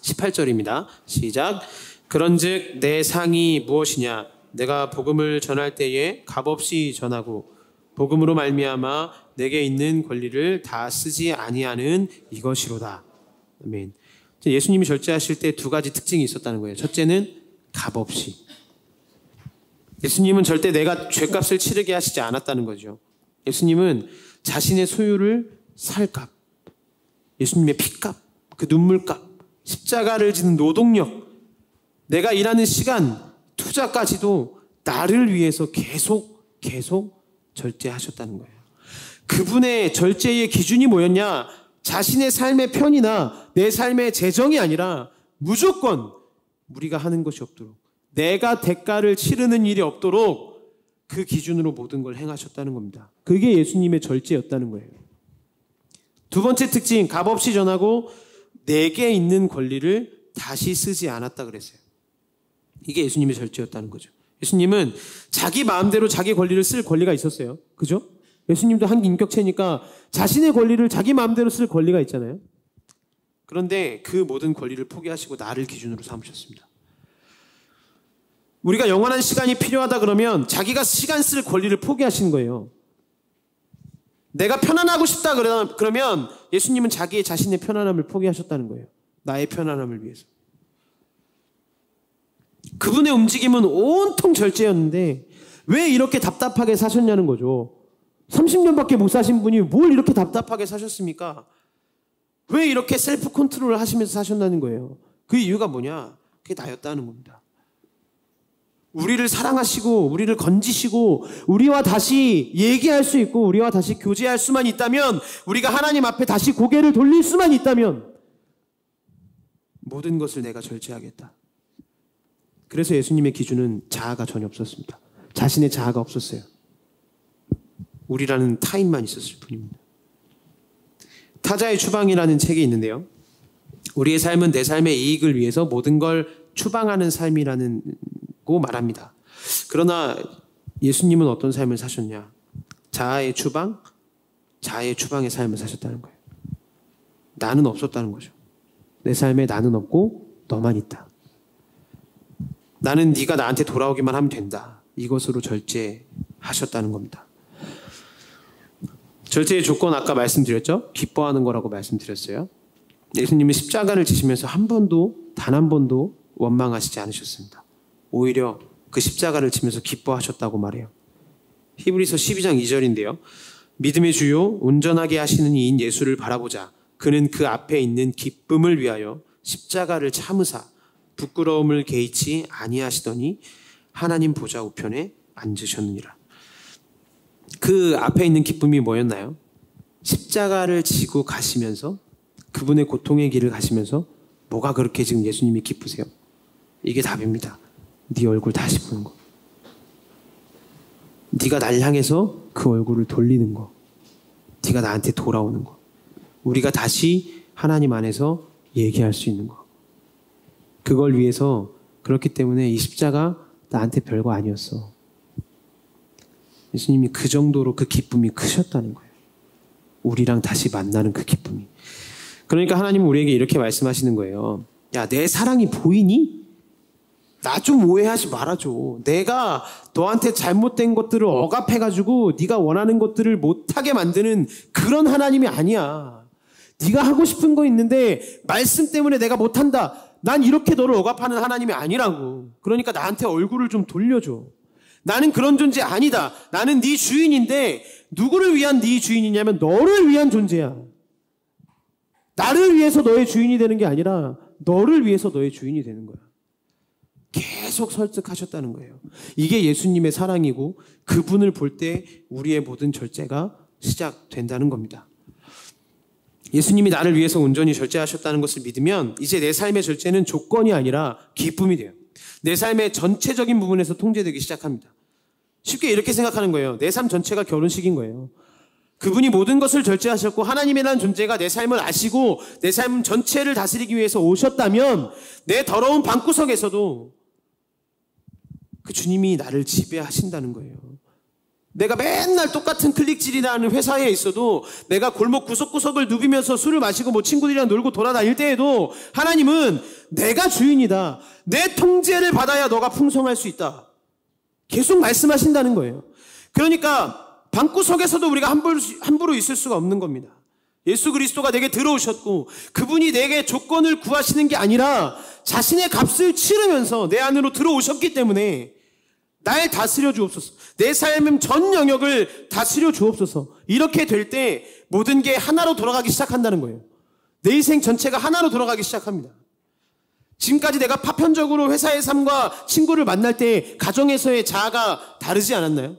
18절입니다. 시작. 그런즉 내 상이 무엇이냐? 내가 복음을 전할 때에 값없이 전하고 복음으로 말미암아 내게 있는 권리를 다 쓰지 아니하는 이것이로다. 아멘. 예수님이 절제하실 때 두 가지 특징이 있었다는 거예요. 첫째는 값없이. 예수님은 절대 내가 죗값을 치르게 하시지 않았다는 거죠. 예수님은 자신의 소유를 살 값, 예수님의 피값, 그 눈물값, 십자가를 지는 노동력, 내가 일하는 시간, 투자까지도 나를 위해서 계속 절제하셨다는 거예요. 그분의 절제의 기준이 뭐였냐? 자신의 삶의 편이나 내 삶의 재정이 아니라 무조건 우리가 하는 것이 없도록, 내가 대가를 치르는 일이 없도록 그 기준으로 모든 걸 행하셨다는 겁니다. 그게 예수님의 절제였다는 거예요. 두 번째 특징, 값없이 전하고 내게 있는 권리를 다시 쓰지 않았다 그랬어요. 이게 예수님의 절제였다는 거죠. 예수님은 자기 마음대로 자기 권리를 쓸 권리가 있었어요. 그죠? 예수님도 한 인격체니까 자신의 권리를 자기 마음대로 쓸 권리가 있잖아요. 그런데 그 모든 권리를 포기하시고 나를 기준으로 삼으셨습니다. 우리가 영원한 시간이 필요하다 그러면 자기가 시간 쓸 권리를 포기하신 거예요. 내가 편안하고 싶다 그러면 예수님은 자신의 편안함을 포기하셨다는 거예요. 나의 편안함을 위해서. 그분의 움직임은 온통 절제였는데 왜 이렇게 답답하게 사셨냐는 거죠. 30년밖에 못 사신 분이 뭘 이렇게 답답하게 사셨습니까? 왜 이렇게 셀프 컨트롤을 하시면서 사셨다는 거예요. 그 이유가 뭐냐? 그게 나였다는 겁니다. 우리를 사랑하시고 우리를 건지시고 우리와 다시 얘기할 수 있고 우리와 다시 교제할 수만 있다면, 우리가 하나님 앞에 다시 고개를 돌릴 수만 있다면 모든 것을 내가 절제하겠다. 그래서 예수님의 기준은 자아가 전혀 없었습니다. 자신의 자아가 없었어요. 우리라는 타인만 있었을 뿐입니다. 타자의 추방이라는 책이 있는데요, 우리의 삶은 내 삶의 이익을 위해서 모든 걸 추방하는 삶이라고 말합니다. 그러나 예수님은 어떤 삶을 사셨냐? 자아의 추방, 자아의 추방의 삶을 사셨다는 거예요. 나는 없었다는 거죠. 내 삶에 나는 없고 너만 있다. 나는 네가 나한테 돌아오기만 하면 된다. 이것으로 절제하셨다는 겁니다. 절제의 조건 아까 말씀드렸죠? 기뻐하는 거라고 말씀드렸어요. 예수님은 십자가를 지시면서 단 한 번도 원망하시지 않으셨습니다. 오히려 그 십자가를 지면서 기뻐하셨다고 말해요. 히브리서 12장 2절인데요. 믿음의 주요 온전하게 하시는 이인 예수를 바라보자. 그는 그 앞에 있는 기쁨을 위하여 십자가를 참으사 부끄러움을 개의치 아니하시더니 하나님 보좌 우편에 앉으셨느니라. 그 앞에 있는 기쁨이 뭐였나요? 십자가를 지고 가시면서, 그분의 고통의 길을 가시면서 뭐가 그렇게 지금 예수님이 기쁘세요? 이게 답입니다. 네 얼굴 다시 보는 거. 네가 날 향해서 그 얼굴을 돌리는 거. 네가 나한테 돌아오는 거. 우리가 다시 하나님 안에서 얘기할 수 있는 거. 그걸 위해서, 그렇기 때문에 이 십자가 나한테 별거 아니었어. 예수님이 그 정도로 그 기쁨이 크셨다는 거예요. 우리랑 다시 만나는 그 기쁨이. 그러니까 하나님은 우리에게 이렇게 말씀하시는 거예요. 야, 내 사랑이 보이니? 나 좀 오해하지 말아줘. 내가 너한테 잘못된 것들을 억압해가지고 네가 원하는 것들을 못하게 만드는 그런 하나님이 아니야. 네가 하고 싶은 거 있는데 말씀 때문에 내가 못한다. 난 이렇게 너를 억압하는 하나님이 아니라고. 그러니까 나한테 얼굴을 좀 돌려줘. 나는 그런 존재 아니다. 나는 네 주인인데 누구를 위한 네 주인이냐면 너를 위한 존재야. 나를 위해서 너의 주인이 되는 게 아니라 너를 위해서 너의 주인이 되는 거야. 계속 설득하셨다는 거예요. 이게 예수님의 사랑이고 그분을 볼 때 우리의 모든 절제가 시작된다는 겁니다. 예수님이 나를 위해서 온전히 절제하셨다는 것을 믿으면 이제 내 삶의 절제는 조건이 아니라 기쁨이 돼요. 내 삶의 전체적인 부분에서 통제되기 시작합니다. 쉽게 이렇게 생각하는 거예요. 내 삶 전체가 결혼식인 거예요. 그분이 모든 것을 절제하셨고 하나님이라는 존재가 내 삶을 아시고 내 삶 전체를 다스리기 위해서 오셨다면 내 더러운 방구석에서도 그 주님이 나를 지배하신다는 거예요. 내가 맨날 똑같은 클릭질이라는 회사에 있어도, 내가 골목 구석구석을 누비면서 술을 마시고 친구들이랑 놀고 돌아다닐 때에도 하나님은 내가 주인이다. 내 통제를 받아야 너가 풍성할 수 있다. 계속 말씀하신다는 거예요. 그러니까 방구석에서도 우리가 함부로 있을 수가 없는 겁니다. 예수 그리스도가 내게 들어오셨고 그분이 내게 조건을 구하시는 게 아니라 자신의 값을 치르면서 내 안으로 들어오셨기 때문에 날 다스려 주옵소서. 내 삶의 전 영역을 다스려 주옵소서. 이렇게 될 때 모든 게 하나로 돌아가기 시작한다는 거예요. 내 인생 전체가 하나로 돌아가기 시작합니다. 지금까지 내가 파편적으로 회사의 삶과 친구를 만날 때 가정에서의 자아가 다르지 않았나요?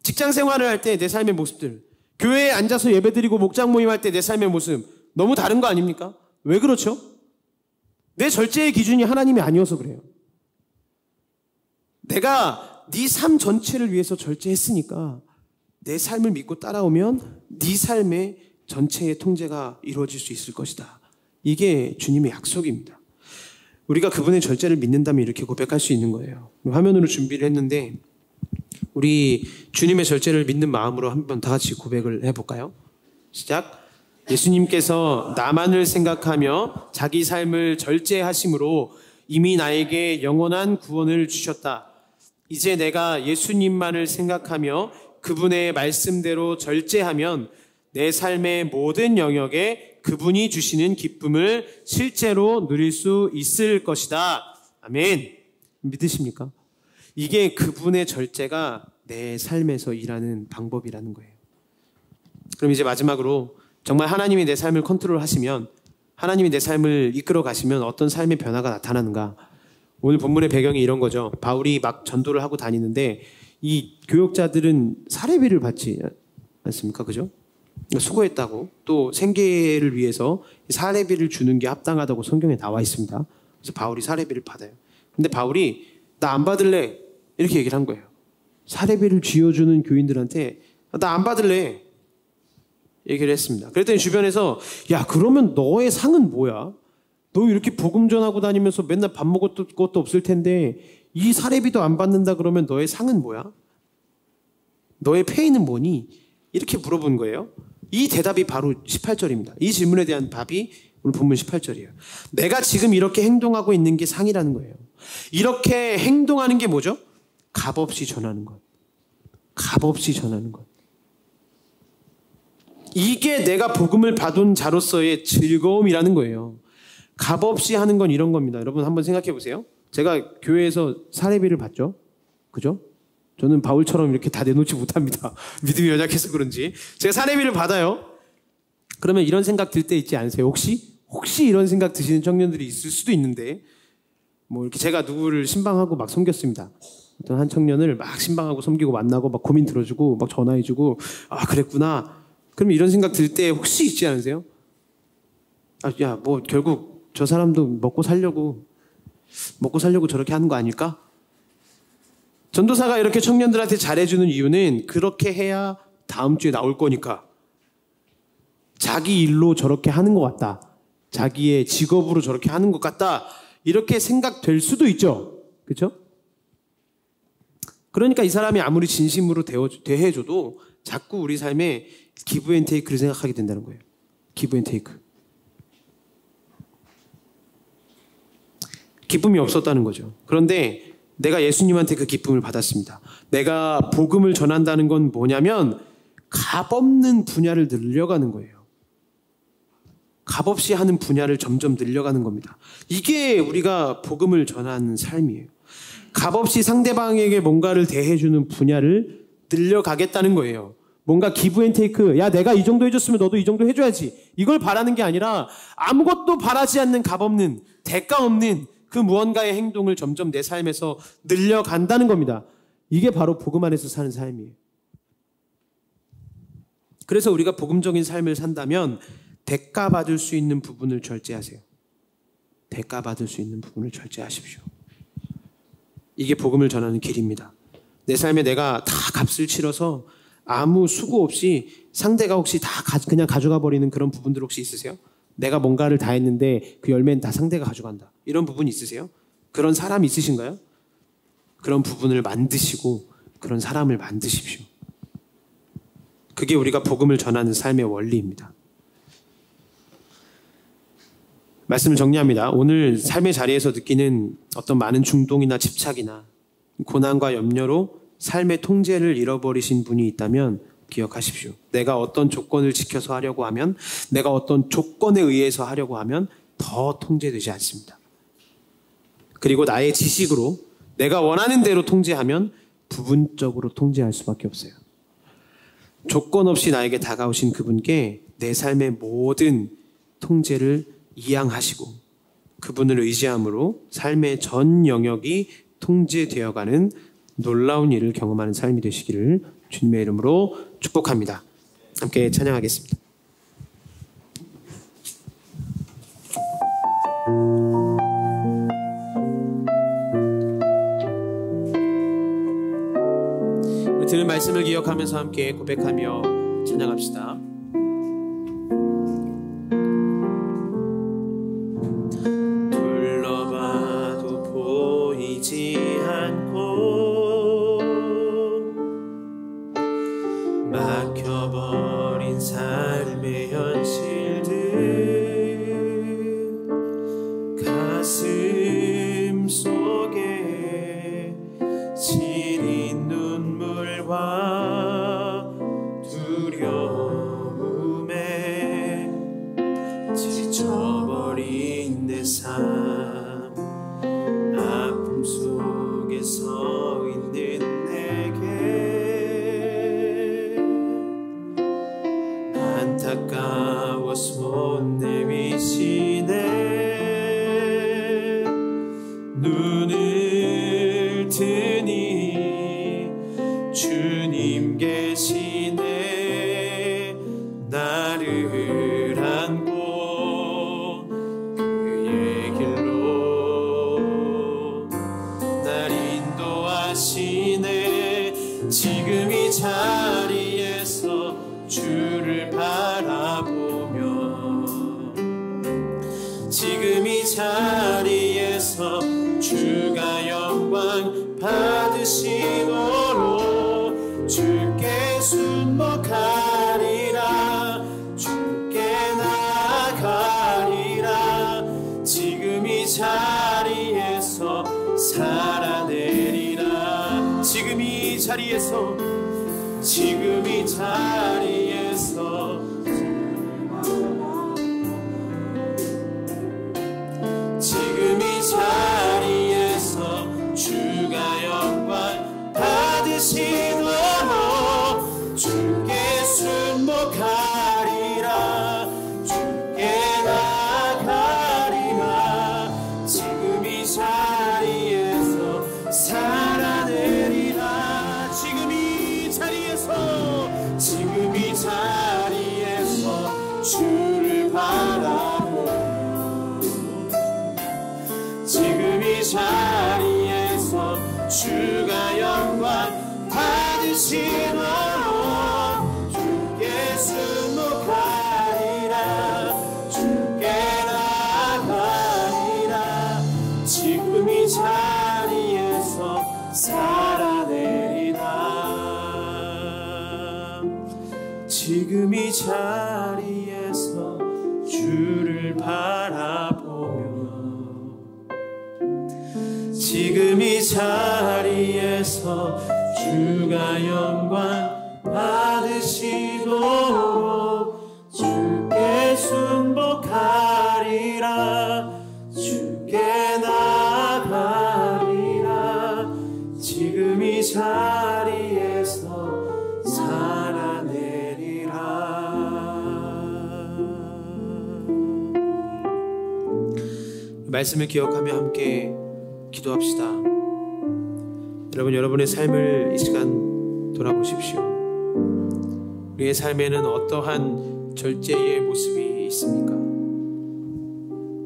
직장 생활을 할 때 내 삶의 모습들, 교회에 앉아서 예배드리고 목장 모임할 때 내 삶의 모습 너무 다른 거 아닙니까? 왜 그렇죠? 내 절제의 기준이 하나님이 아니어서 그래요. 내가 네 삶 전체를 위해서 절제했으니까 내 삶을 믿고 따라오면 네 삶의 전체의 통제가 이루어질 수 있을 것이다. 이게 주님의 약속입니다. 우리가 그분의 절제를 믿는다면 이렇게 고백할 수 있는 거예요. 화면으로 준비를 했는데 우리 주님의 절제를 믿는 마음으로 한번 다 같이 고백을 해볼까요? 시작. 예수님께서 나만을 생각하며 자기 삶을 절제하심으로 이미 나에게 영원한 구원을 주셨다. 이제 내가 예수님만을 생각하며 그분의 말씀대로 절제하면 내 삶의 모든 영역에 그분이 주시는 기쁨을 실제로 누릴 수 있을 것이다. 아멘. 믿으십니까? 이게 그분의 절제가 내 삶에서 일하는 방법이라는 거예요. 그럼 이제 마지막으로 정말 하나님이 내 삶을 컨트롤하시면, 하나님이 내 삶을 이끌어 가시면 어떤 삶의 변화가 나타나는가? 오늘 본문의 배경이 이런 거죠. 바울이 막 전도를 하고 다니는데 이 교역자들은 사례비를 받지 않습니까? 그죠? 수고했다고, 또 생계를 위해서 사례비를 주는 게 합당하다고 성경에 나와 있습니다. 그래서 바울이 사례비를 받아요. 근데 바울이 나 안 받을래 이렇게 얘기를 한 거예요. 사례비를 쥐어주는 교인들한테 나 안 받을래 얘기를 했습니다. 그랬더니 주변에서 야, 그러면 너의 상은 뭐야? 너 이렇게 복음 전하고 다니면서 맨날 밥 먹을 것도 없을 텐데 이 사례비도 안 받는다 그러면 너의 상은 뭐야? 너의 페이는 뭐니? 이렇게 물어본 거예요. 이 대답이 바로 18절입니다. 이 질문에 대한 답이 오늘 본문 18절이에요. 내가 지금 이렇게 행동하고 있는 게 상이라는 거예요. 이렇게 행동하는 게 뭐죠? 값없이 전하는 것. 값없이 전하는 것. 이게 내가 복음을 받은 자로서의 즐거움이라는 거예요. 값없이 하는 건 이런 겁니다. 여러분 한번 생각해 보세요. 제가 교회에서 사례비를 받죠. 그죠? 저는 바울처럼 이렇게 다 내놓지 못합니다. 믿음이 연약해서 그런지. 제가 사례비를 받아요. 그러면 이런 생각 들 때 있지 않으세요? 혹시 이런 생각 드시는 청년들이 있을 수도 있는데, 뭐 이렇게 제가 누구를 신방하고 막 섬겼습니다. 어떤 한 청년을 막 신방하고 섬기고 만나고 막 고민 들어주고 막 전화해주고, 아, 그랬구나. 그럼 이런 생각 들 때 혹시 있지 않으세요? 아, 야, 뭐 결국 저 사람도 먹고 살려고 저렇게 하는 거 아닐까? 전도사가 이렇게 청년들한테 잘해주는 이유는 그렇게 해야 다음 주에 나올 거니까. 자기 일로 저렇게 하는 것 같다. 자기의 직업으로 저렇게 하는 것 같다. 이렇게 생각될 수도 있죠. 그렇죠? 그러니까 이 사람이 아무리 진심으로 대해줘도 자꾸 우리 삶에 기브 앤 테이크를 생각하게 된다는 거예요. 기브 앤 테이크. 기쁨이 없었다는 거죠. 그런데 내가 예수님한테 그 기쁨을 받았습니다. 내가 복음을 전한다는 건 뭐냐면 값없는 분야를 늘려가는 거예요. 값없이 하는 분야를 점점 늘려가는 겁니다. 이게 우리가 복음을 전하는 삶이에요. 값없이 상대방에게 뭔가를 대해주는 분야를 늘려가겠다는 거예요. 뭔가 기브 앤 테이크, 야, 내가 이 정도 해줬으면 너도 이 정도 해줘야지. 이걸 바라는 게 아니라 아무것도 바라지 않는 값없는, 대가 없는 그 무언가의 행동을 점점 내 삶에서 늘려간다는 겁니다. 이게 바로 복음 안에서 사는 삶이에요. 그래서 우리가 복음적인 삶을 산다면 대가 받을 수 있는 부분을 절제하세요. 대가 받을 수 있는 부분을 절제하십시오. 이게 복음을 전하는 길입니다. 내 삶에 내가 다 값을 치러서 아무 수고 없이 상대가 혹시 다 그냥 가져가 버리는 그런 부분들 혹시 있으세요? 내가 뭔가를 다 했는데 그 열매는 다 상대가 가져간다. 이런 부분 있으세요? 그런 사람 있으신가요? 그런 부분을 만드시고 그런 사람을 만드십시오. 그게 우리가 복음을 전하는 삶의 원리입니다. 말씀을 정리합니다. 오늘 삶의 자리에서 느끼는 어떤 많은 중동이나 집착이나 고난과 염려로 삶의 통제를 잃어버리신 분이 있다면 기억하십시오. 내가 어떤 조건을 지켜서 하려고 하면, 내가 어떤 조건에 의해서 하려고 하면 더 통제되지 않습니다. 그리고 나의 지식으로 내가 원하는 대로 통제하면 부분적으로 통제할 수밖에 없어요. 조건 없이 나에게 다가오신 그분께 내 삶의 모든 통제를 이양하시고 그분을 의지함으로 삶의 전 영역이 통제되어가는 놀라운 일을 경험하는 삶이 되시기를 주님의 이름으로 축복합니다. 함께 찬양하겠습니다. 들은 말씀을 기억하면서 함께 고백하며 찬양합시다. 둘러봐도 보이지 않고 막혀버린 삶의 현실들 가슴 속에 시린 눈물과 두려움에 지쳐버린 내 삶 아픔 속에 서 있는 내게 안타까워 손 내미시네. 눈을 뜨니 주님 계시네. 나를 안고 그의 길로 날 인도하시네. 지금 이 자리에서 주를 바라보며 지금 이 자리에서 주가 영광 받으시도록 주께 순복하리라. 주께 나아가리라. 지금 이 자리에서 살아내리라. 지금 이 자리에서 지금 이 자리에서 지금 이 자리에서 주가 영광 받으시도록 주께 순복하리라. 주께 나아가리라. 지금 이 자리에서 살아내리라. 지금 이 자리에서 지금 이 자리에서 주를 바라보며 지금 이 자리에서 주가 영광 받으시도록 주께 순복하리라. 주께 나아가리라. 지금 이 자리에서 살아내리라. 지금 이 자리에서 주를 바라보며 지금 이 자리에서 주가 영광 받으시도록 주께 순복하리라. 주께 나아가리라. 지금 이 자리에서 살아내리라. 말씀을 기억하며 함께 기도합시다. 여러분, 여러분의 삶을 이 시간 돌아보십시오. 우리의 삶에는 어떠한 절제의 모습이 있습니까?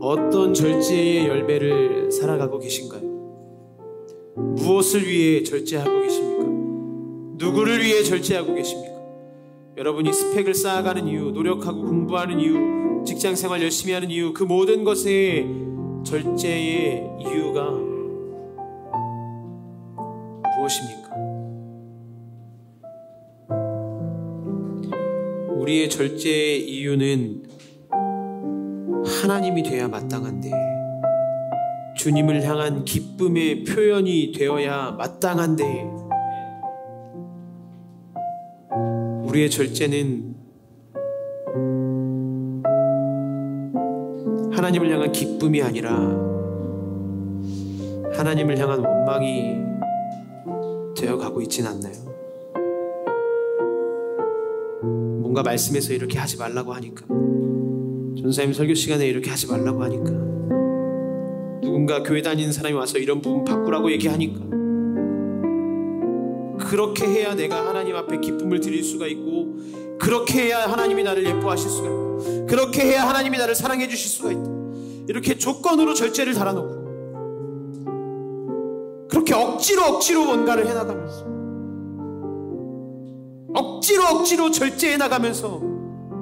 어떤 절제의 열매를 살아가고 계신가요? 무엇을 위해 절제하고 계십니까? 누구를 위해 절제하고 계십니까? 여러분이 스펙을 쌓아가는 이유, 노력하고 공부하는 이유, 직장생활 열심히 하는 이유, 그 모든 것의 절제의 이유가 무엇입니까? 우리의 절제의 이유는 하나님이 돼야 마땅한데, 주님을 향한 기쁨의 표현이 되어야 마땅한데, 우리의 절제는 하나님을 향한 기쁨이 아니라 하나님을 향한 원망이 되어가고 있진 않나요? 뭔가 말씀에서 이렇게 하지 말라고 하니까 전사님 설교 시간에 이렇게 하지 말라고 하니까, 누군가 교회 다니는 사람이 와서 이런 부분 바꾸라고 얘기하니까, 그렇게 해야 내가 하나님 앞에 기쁨을 드릴 수가 있고, 그렇게 해야 하나님이 나를 예뻐하실 수가 있고, 그렇게 해야 하나님이 나를 사랑해 주실 수가 있다. 이렇게 조건으로 절제를 달아놓고, 그렇게 억지로 뭔가를 해나가면서, 억지로 절제해 나가면서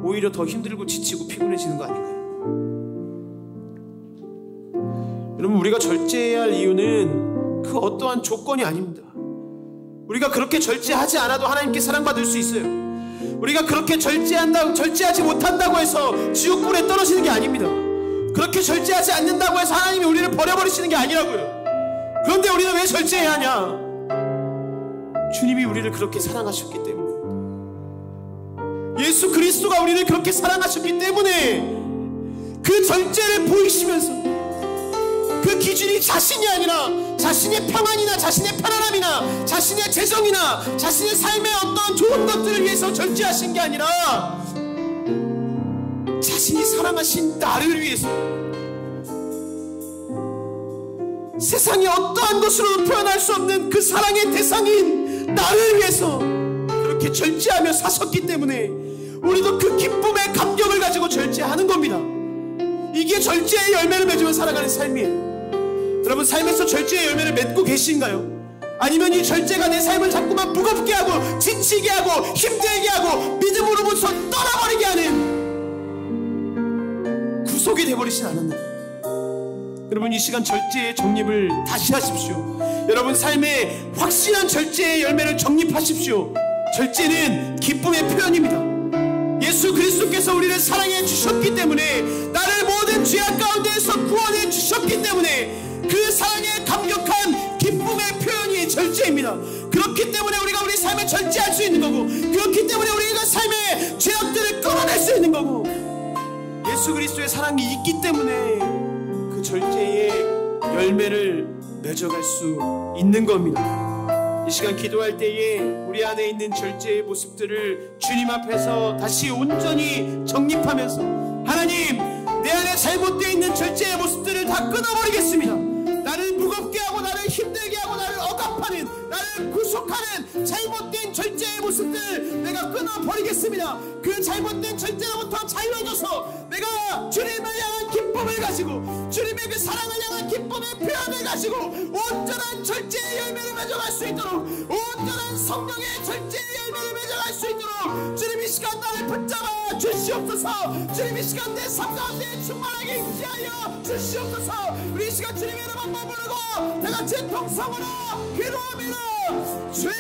오히려 더 힘들고 지치고 피곤해지는 거 아닌가요? 여러분, 우리가 절제해야 할 이유는 그 어떠한 조건이 아닙니다. 우리가 그렇게 절제하지 않아도 하나님께 사랑받을 수 있어요. 우리가 그렇게 절제하지 못한다고 해서 지옥불에 떨어지는 게 아닙니다. 그렇게 절제하지 않는다고 해서 하나님이 우리를 버려버리시는 게 아니라고요. 그런데 우리는 왜 절제해야 하냐? 주님이 우리를 그렇게 사랑하셨기 때문에, 예수 그리스도가 우리를 그렇게 사랑하셨기 때문에 그 절제를 보이시면서, 그 기준이 자신이 아니라 자신의 평안이나 자신의 편안함이나 자신의 재정이나 자신의 삶의 어떤 좋은 것들을 위해서 절제하신 게 아니라 자신이 사랑하신 나를 위해서, 세상의 어떠한 것으로 표현할 수 없는 그 사랑의 대상인 나를 위해서 그렇게 절제하며 사셨기 때문에 우리도 그 기쁨의 감격을 가지고 절제하는 겁니다. 이게 절제의 열매를 맺으며 살아가는 삶이에요. 여러분, 삶에서 절제의 열매를 맺고 계신가요? 아니면 이 절제가 내 삶을 자꾸만 무겁게 하고 지치게 하고 힘들게 하고 믿음으로부터 떠나버리게 하는 구속이 되어버리진 않았나요? 여러분, 이 시간 절제의 정립을 다시 하십시오. 여러분 삶에 확실한 절제의 열매를 정립하십시오. 절제는 기쁨의 표현입니다. 예수 그리스도께서 우리를 사랑해 주셨기 때문에, 나를 모든 죄악 가운데에서 구원해 주셨기 때문에 그 사랑의 감격한 기쁨의 표현이 절제입니다. 그렇기 때문에 우리가 우리 삶에 절제할 수 있는 거고, 그렇기 때문에 우리가 삶의 죄악들을 끌어낼 수 있는 거고, 예수 그리스도의 사랑이 있기 때문에 그 절제의 열매를 맺어갈 수 있는 겁니다. 이 시간 기도할 때에 우리 안에 있는 절제의 모습들을 주님 앞에서 다시 온전히 정립하면서, 하나님, 내 안에 잘못되어 있는 절제의 모습들을 다 끊어버리겠습니다. 나를 무겁게 하고 나를 힘들게 하고 나를 억압하는, 나를 구속하는 잘못된 절제의 모습들 내가 끊어버리겠습니다. 그 잘못된 절제로부터 자유해져서 내가 주님을 향한 기쁨을 가지고, 주님의 그 사랑을 향한 기쁨의 표현을 가지고 온전한 절제의 열매를 맺어갈 수 있도록, 온전한 성령의 절제의 열매를 맺어갈 수 있도록 주님 이 시간 나를 붙잡아 주시옵소서. 주님 이 시간 내 삶 가운데 충만하게 임재하여 주시옵소서. 우리 이 시간 주님의 이름 한번 부르고 다같이 통성으로 기도합니다. 주여,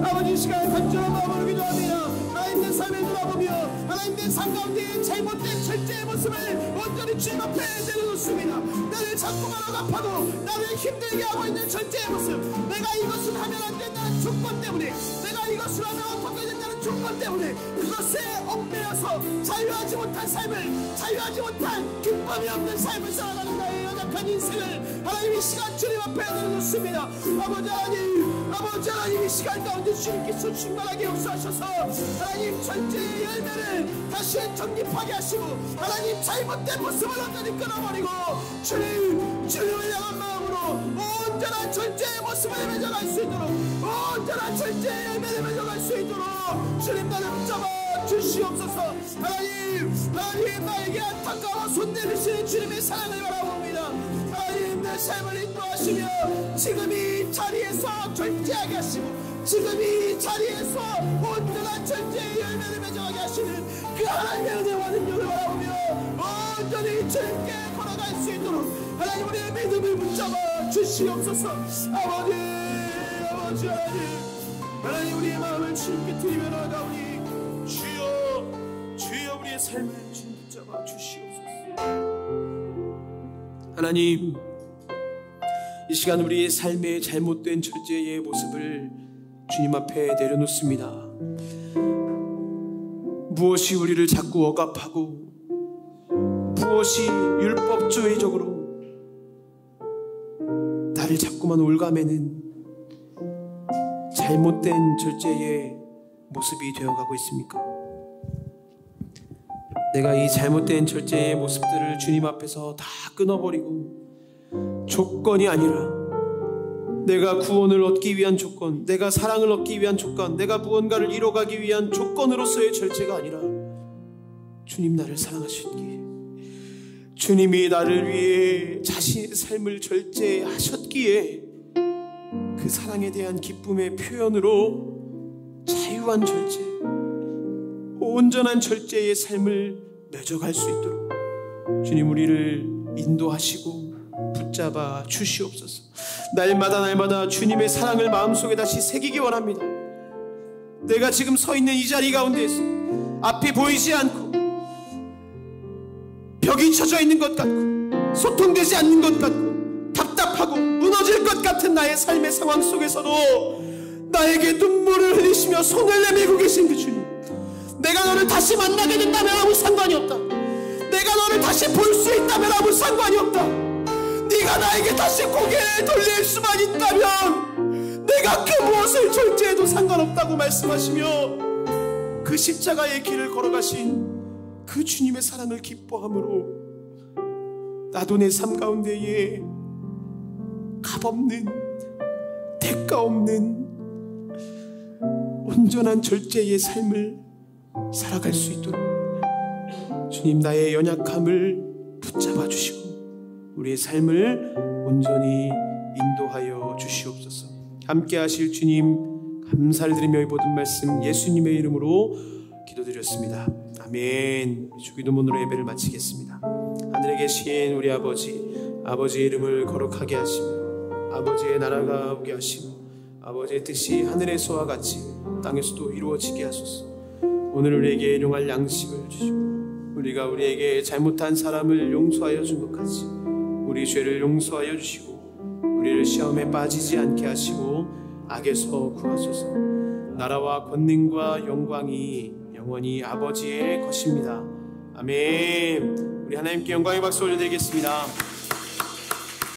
아버지, 이 시간 간절한 마음으로 기도합니다. 하나님, 내 삶을 돌아보며 하나님 내 삶 가운데 잘못된 절제의 모습을 온전히 주님 앞에 내려놓습니다. 나를 자꾸만 억압하고 나를 힘들게 하고 있는 절제의 모습, 내가 이것을 하면 안 된다는 조건 때문에, 내가 이것을 하면 어떻게 된다는 조건 때문에 그것에 얽매여서 자유하지 못한 삶을, 자유하지 못한 기쁨이 없는 삶을 살아가는 나의 연약한 인생을 하나님 이 시간 주님 앞에 내려놓습니다. 아버지 하나님, 아버지 하나님, 이 시간 가운데 주님께서 충만하게 역사하셔서 하나님 절제의 열매를 다시 정립하게 하시고, 하나님 잘못된 모습을 완전히 끊어버리고 주님을 향한 마음으로 온전한 절제의 모습을 맺어갈 수 있도록, 온전한 절제의 열매를 맺어갈 수 있도록 주님 나를 붙잡아 주시옵소서. 하나님, 나에게 안타까워 손 내리시는 주님의 사랑을 바라봅니다. 하나님, 내 삶을 인도하시며 지금 이 자리에서 절제하게 하시고, 지금 이 자리에서 온전한 절제의 열매를 맺어가게 하시는 그 하나님의 은혜와 능력을 바라보며 온전히 주님께 걸어갈 수 있도록 하나님, 우리의 믿음을 붙잡아 주시옵소서. 아버지 하나님, 우리의 마음을 주님께 드리며 나아가오니 주여 우리의 삶을 주님 붙잡아 주시옵소서. 하나님, 이 시간 우리의 삶의 잘못된 절제의 모습을 주님 앞에 내려놓습니다. 무엇이 우리를 자꾸 억압하고, 무엇이 율법주의적으로 나를 자꾸만 올가매는 잘못된 절제의 모습이 되어가고 있습니까? 내가 이 잘못된 절제의 모습들을 주님 앞에서 다 끊어버리고 조건이 아니라 내가 구원을 얻기 위한 조건, 내가 사랑을 얻기 위한 조건, 내가 무언가를 이뤄가기 위한 조건으로서의 절제가 아니라 주님 나를 사랑하셨기에, 주님이 나를 위해 자신의 삶을 절제하셨기에 그 사랑에 대한 기쁨의 표현으로 자유한 절제, 온전한 절제의 삶을 맺어갈 수 있도록 주님 우리를 인도하시고 붙잡아 주시옵소서. 날마다 주님의 사랑을 마음속에 다시 새기기 원합니다. 내가 지금 서 있는 이 자리 가운데에서 앞이 보이지 않고 벽이 쳐져 있는 것 같고 소통되지 않는 것 같고 답답하고 무너질 것 같은 나의 삶의 상황 속에서도 나에게 눈물을 흘리시며 손을 내밀고 계신 그 주님, 내가 너를 다시 만나게 된다면 아무 상관이 없다. 내가 너를 다시 볼 수 있다면 아무 상관이 없다. 네가 나에게 다시 고개를 돌릴 수만 있다면 내가 그 무엇을 절제해도 상관없다고 말씀하시며 그 십자가의 길을 걸어가신 그 주님의 사랑을 기뻐함으로 나도 내 삶 가운데에 값없는, 대가 없는 온전한 절제의 삶을 살아갈 수 있도록 주님 나의 연약함을 붙잡아 주시고 우리의 삶을 온전히 인도하여 주시옵소서. 함께 하실 주님 감사를 드리며 이 모든 말씀 예수님의 이름으로 기도드렸습니다. 아멘. 주기도문으로 예배를 마치겠습니다. 하늘에 계신 우리 아버지의 이름을 거룩하게 하시며 아버지의 나라가 오게 하시며 아버지의 뜻이 하늘에서와 같이 땅에서도 이루어지게 하소서. 오늘 우리에게 일용할 양식을 주시고 우리가 우리에게 잘못한 사람을 용서하여 준 것 같이 우리 죄를 용서하여 주시고 우리를 시험에 빠지지 않게 하시고 악에서 구하소서. 나라와 권능과 영광이 영원히 아버지의 것입니다. 아멘. 우리 하나님께 영광의 박수 올려드리겠습니다.